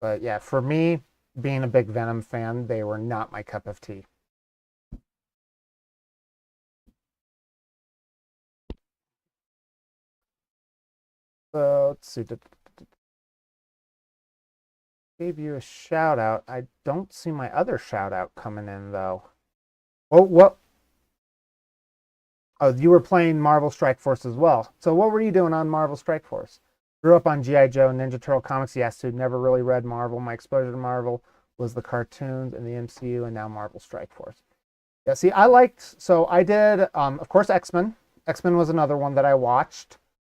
But yeah, for me, being a big Venom fan, they were not my cup of tea. So let's see. Gave you a shout out. I don't see my other shout out coming in though. Oh, what? Oh, you were playing Marvel Strike Force as well. So what were you doing on Marvel Strike Force? Grew up on GI Joe, Ninja Turtle comics. Yes, dude. Never really read Marvel. My exposure to Marvel was the cartoons and the MCU, and now Marvel Strike Force. Yeah, see, I liked. So I did. Of course, X Men. X Men was another one that I watched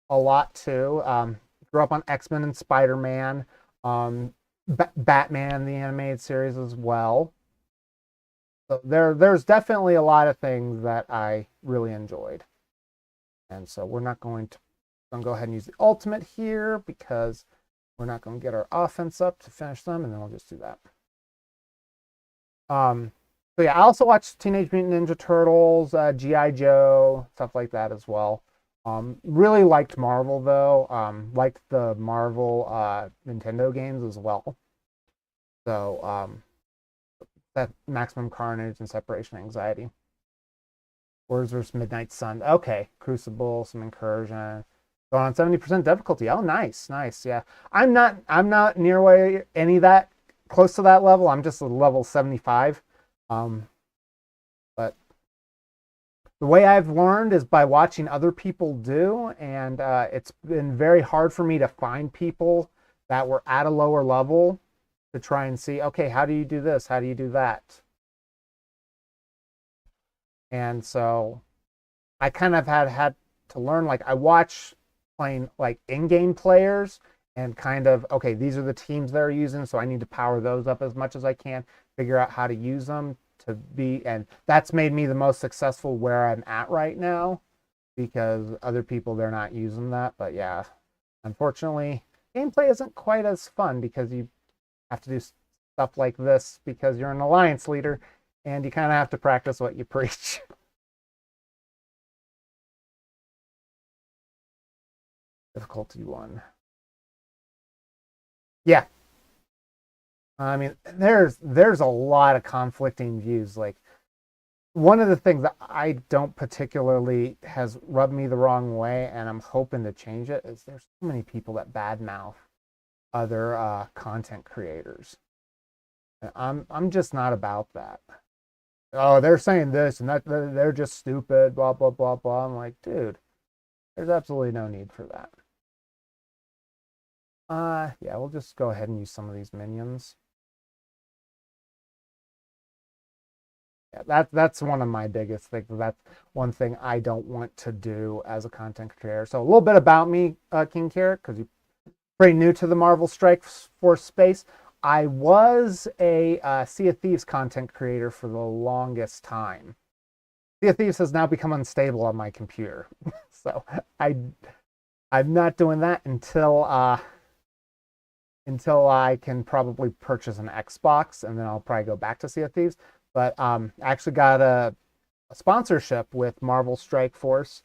a lot too. Grew up on X Men and Spider Man. Batman the animated series as well. So there's definitely a lot of things that I really enjoyed. And so we're not going to go ahead and use the ultimate here because we're not going to get our offense up to finish them, and then we'll just do that. Um, so yeah, I also watched Teenage Mutant Ninja Turtles, GI Joe, stuff like that as well. Really liked Marvel though. Liked the Marvel Nintendo games as well. So that Maximum Carnage and Separation Anxiety. Words vs. Midnight Sun. Okay, Crucible, some Incursion. Going on 70% difficulty. Oh, nice, nice. Yeah, I'm not near way any of that close to that level. I'm just a level 75. Um, but the way I've learned is by watching other people do, and it's been very hard for me to find people that were at a lower level to try and see, okay, how do you do this? How do you do that? And so I kind of had to learn. Like, I watch playing like in-game players and kind of, okay, these are the teams they're using, so I need to power those up as much as I can, figure out how to use them to be, and that's made me the most successful where I'm at right now, because other people, they're not using that. But yeah, unfortunately, gameplay isn't quite as fun because you have to do stuff like this because you're an alliance leader and you kind of have to practice what you preach. Difficulty one. Yeah, I mean, there's a lot of conflicting views. Like, one of the things that I don't particularly has rubbed me the wrong way, and I'm hoping to change it, is there's so many people that badmouth other content creators. I'm just not about that. Oh, they're saying this and that, they're just stupid, blah blah blah blah. I'm like, dude, there's absolutely no need for that. Yeah, we'll just go ahead and use some of these minions. Yeah, that's one of my biggest things. That's one thing I don't want to do as a content creator. So a little bit about me, King Carrot, because you're pretty new to the Marvel Strike Force space. I was a Sea of Thieves content creator for the longest time. Sea of Thieves has now become unstable on my computer. So I I'm not doing that until I can probably purchase an Xbox, and then I'll probably go back to Sea of Thieves. But I actually got a sponsorship with Marvel Strike Force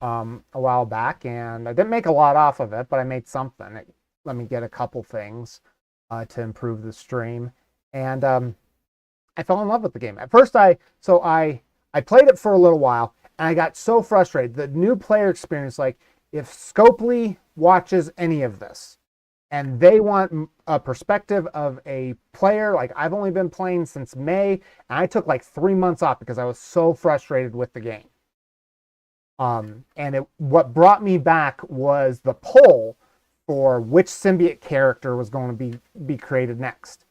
a while back, and I didn't make a lot off of it, but I made something. It let me get a couple things to improve the stream, and I fell in love with the game. At first, I played it for a little while, and I got so frustrated. The new player experience, like if Scopely watches any of this, and they want a perspective of a player, like I've only been playing since May, and I took like 3 months off because I was so frustrated with the game. What brought me back was the poll for which symbiote character was going to be created next.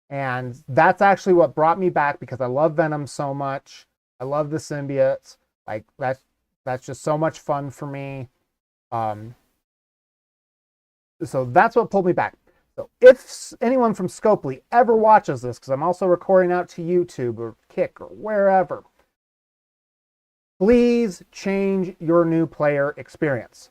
And that's actually what brought me back because I love Venom so much. I love the symbiotes. Like that's just so much fun for me. Um, so that's what pulled me back. So if anyone from Scopely ever watches this, because I'm also recording out to YouTube or Kick or wherever, please change your new player experience.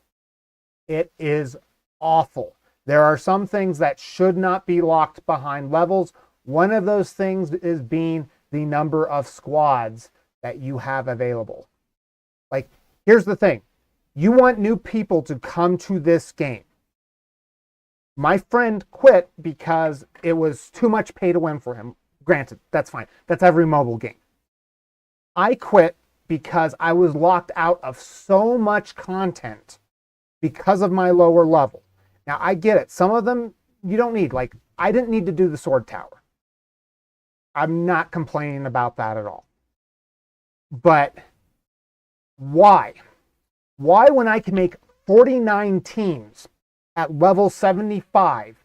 It is awful. There are some things that should not be locked behind levels. One of those things is being the number of squads that you have available. Like, here's the thing. You want new people to come to this game. My friend quit because it was too much pay to win for him. Granted, that's fine. That's every mobile game. I quit because I was locked out of so much content because of my lower level. Now, I get it. Some of them you don't need. Like, I didn't need to do the sword tower. I'm not complaining about that at all. But why? Why, when I can make 49 teams at level 75,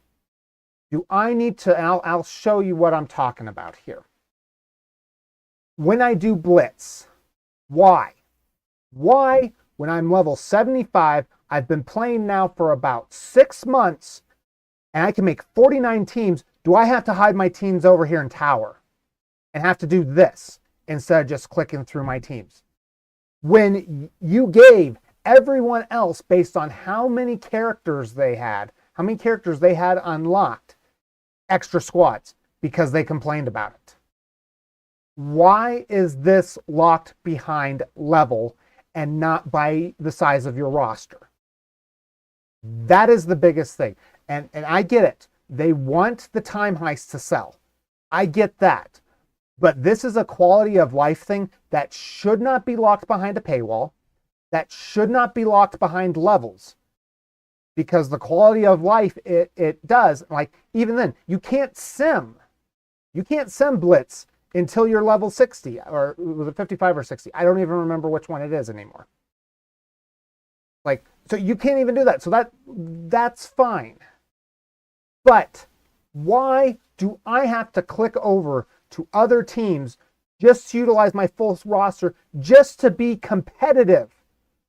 do I need to, and I'll show you what I'm talking about here. When I do Blitz, why? Why, when I'm level 75, I've been playing now for about 6 months, and I can make 49 teams, do I have to hide my teams over here in Tower and have to do this instead of just clicking through my teams? When you gave everyone else, based on how many characters they had unlocked, extra squads because they complained about it. Why is this locked behind level and not by the size of your roster? That is the biggest thing. And I get it. They want the time heist to sell. I get that. But this is a quality of life thing that should not be locked behind a paywall. That should not be locked behind levels. Because the quality of life it does, like even then, you can't sim. You can't sim Blitz until you're level 60, or was it 55 or 60? I don't even remember which one it is anymore. Like, so you can't even do that. So that's fine. But why do I have to click over to other teams just to utilize my full roster just to be competitive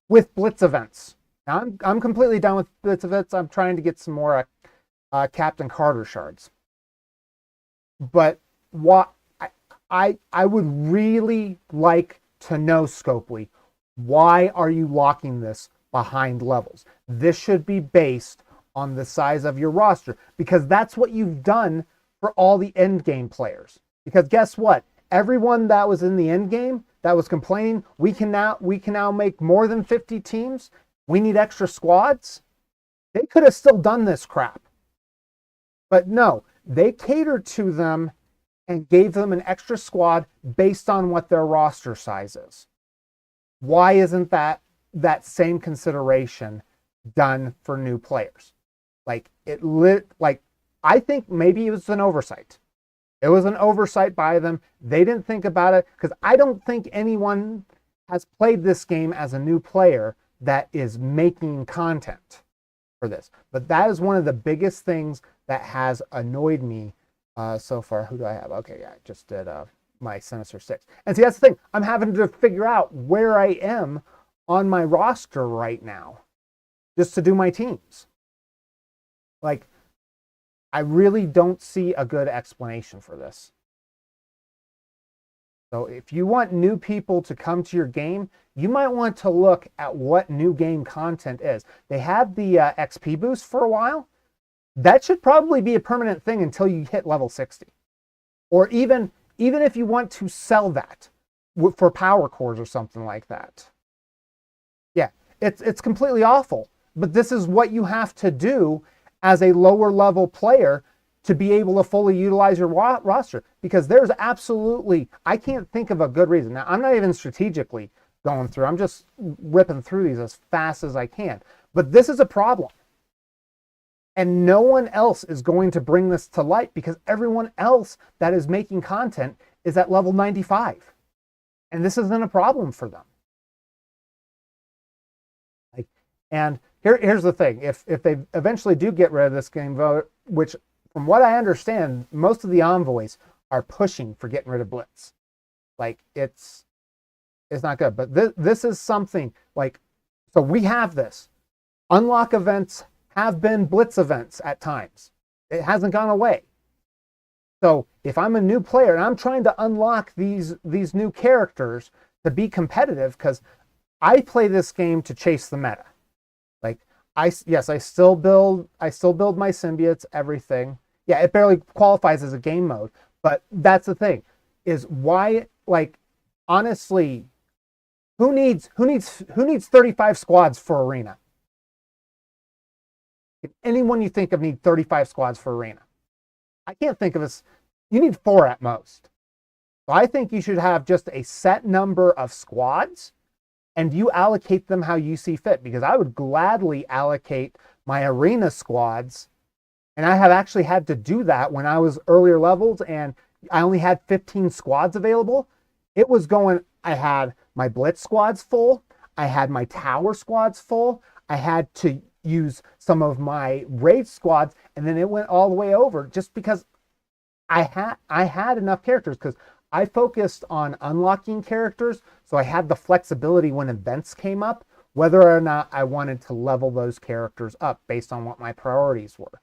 with Blitz events? Now, I'm completely done with Blitz events. I'm trying to get some more Captain Carter shards. But what I would really like to know, Scopely, why are you locking this behind levels? This should be based on the size of your roster, because that's what you've done for all the end game players. Because guess what? Everyone that was in the end game that was complaining, we can now make more than 50 teams. We need extra squads. They could have still done this crap. But no, they catered to them and gave them an extra squad based on what their roster size is. Why isn't that same consideration done for new players? Like I think maybe it was an oversight. It was an oversight by them. They didn't think about it, because I don't think anyone has played this game as a new player that is making content for this. But that is one of the biggest things that has annoyed me so far. Who do I have? Okay, yeah, I just did my Sinister Six. And see, that's the thing. I'm having to figure out where I am on my roster right now just to do my teams. Like, I really don't see a good explanation for this. So if you want new people to come to your game, you might want to look at what new game content is. They had the XP boost for a while. That should probably be a permanent thing until you hit level 60. Or even if you want to sell that for power cores or something like that. Yeah, it's completely awful. But this is what you have to do as a lower level player to be able to fully utilize your roster. Because there's absolutely, I can't think of a good reason. Now, I'm not even strategically going through. I'm just ripping through these as fast as I can. But this is a problem. And no one else is going to bring this to light because everyone else that is making content is at level 95. And this isn't a problem for them. And here's the thing. If they eventually do get rid of this game vote, which from what I understand, most of the envoys are pushing for getting rid of Blitz. Like it's not good. But this is something like, so we have this. Unlock events have been Blitz events at times. It hasn't gone away. So if I'm a new player and I'm trying to unlock these new characters to be competitive, because I play this game to chase the meta. Like I still build my symbiotes, everything. Yeah, it barely qualifies as a game mode, but that's the thing. Is why, like, honestly, who needs 35 squads for arena? If anyone you think of need 35 squads for arena. I can't think of this. You need 4 at most. So I think you should have just a set number of squads and you allocate them how you see fit, because I would gladly allocate my arena squads. And I have actually had to do that when I was earlier levels and I only had 15 squads available. It was going, I had my Blitz squads full. I had my Tower squads full. I had to use some of my Raid squads, and then it went all the way over just because I had enough characters, because I focused on unlocking characters, so I had the flexibility when events came up, whether or not I wanted to level those characters up based on what my priorities were.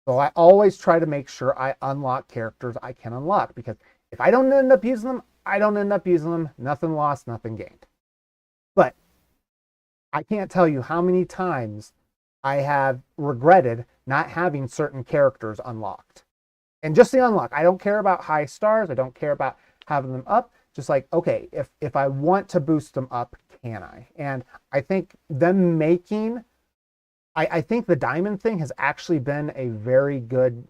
So I always try to make sure I unlock characters I can unlock, because if I don't end up using them, I don't end up using them. Nothing lost, nothing gained. But I can't tell you how many times I have regretted not having certain characters unlocked. And just the unlock. I don't care about high stars. I don't care about having them up. Just like, okay, if I want to boost them up, can I? And I think them making, I think the diamond thing has actually been a very good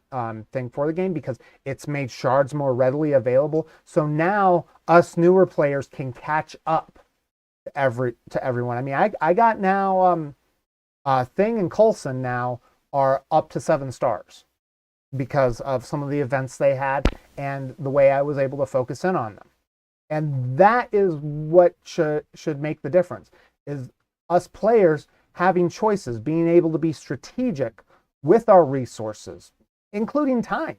thing for the game, because it's made shards more readily available. So now us newer players can catch up to everyone. I mean, I got now Thing and Coulson now are up to 7 stars because of some of the events they had and the way I was able to focus in on them. And that is what should make the difference, is us players having choices, being able to be strategic with our resources, including time.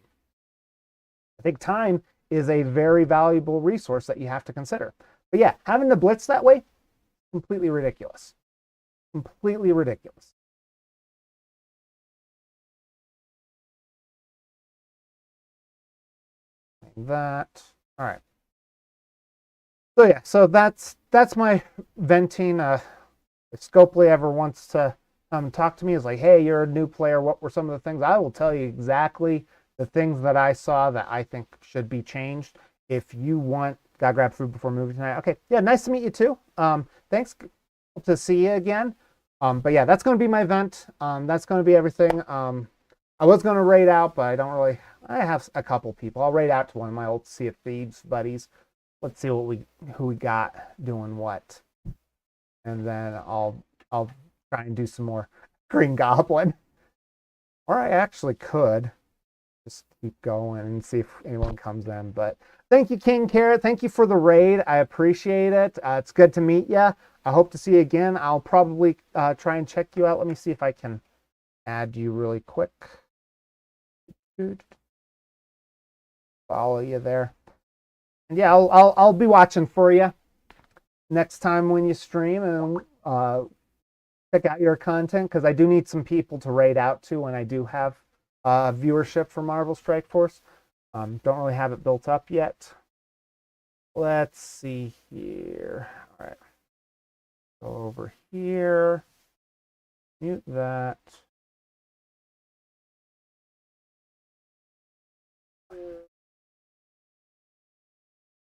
I think time is a very valuable resource that you have to consider. But yeah, having the Blitz that way, completely ridiculous. Completely ridiculous. Like that. All right. So yeah, so that's my venting. If Scopely ever wants to talk to me, is like, hey, you're a new player, what were some of the things? I will tell you exactly the things that I saw that I think should be changed. If you want, gotta grab food before moving tonight. Okay, yeah, nice to meet you too. Thanks. Hope to see you again. But yeah, that's going to be my vent. That's going to be everything. I was going to raid out, but I have a couple people. I'll raid out to one of my old Sea of Thieves buddies. Let's see who we got doing what. And then I'll try and do some more Green Goblin. Or I actually could just keep going and see if anyone comes in. But thank you, King Carrot. Thank you for the raid. I appreciate it. It's good to meet you. I hope to see you again. I'll probably try and check you out. Let me see if I can add you really quick. Follow you there. And yeah, I'll be watching for you next time when you stream, and check out your content, because I do need some people to raid out to when I do have viewership for Marvel Strike Force. Don't really have it built up yet. Let's see here. All right. Go over here. Mute that.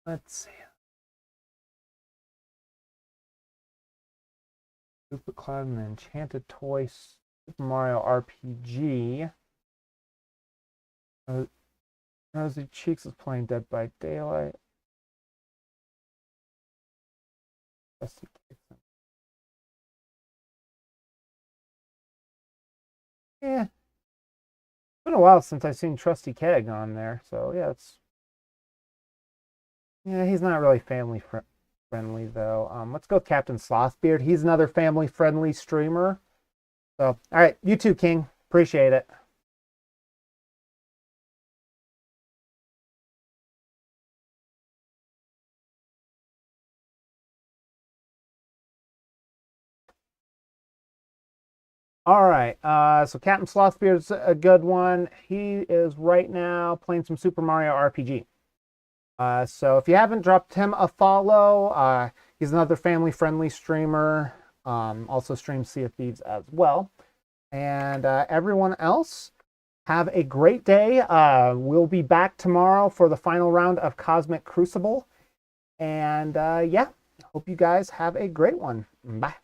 Let's see. Super Cloud and Enchanted Toy Super Mario RPG. Rosy Cheeks is playing Dead by Daylight. Yeah. It's been a while since I've seen Trusty Keg on there, so yeah, he's not really friendly though. Let's go Captain Slothbeard. He's another family friendly streamer. So, all right, you too, King. Appreciate it. All right, so Captain Slothbeard's a good one. He is right now playing some Super Mario RPG. So if you haven't dropped him a follow, he's another family-friendly streamer. Also streams Sea of Thieves as well. And everyone else, have a great day. We'll be back tomorrow for the final round of Cosmic Crucible. And yeah, hope you guys have a great one. Bye.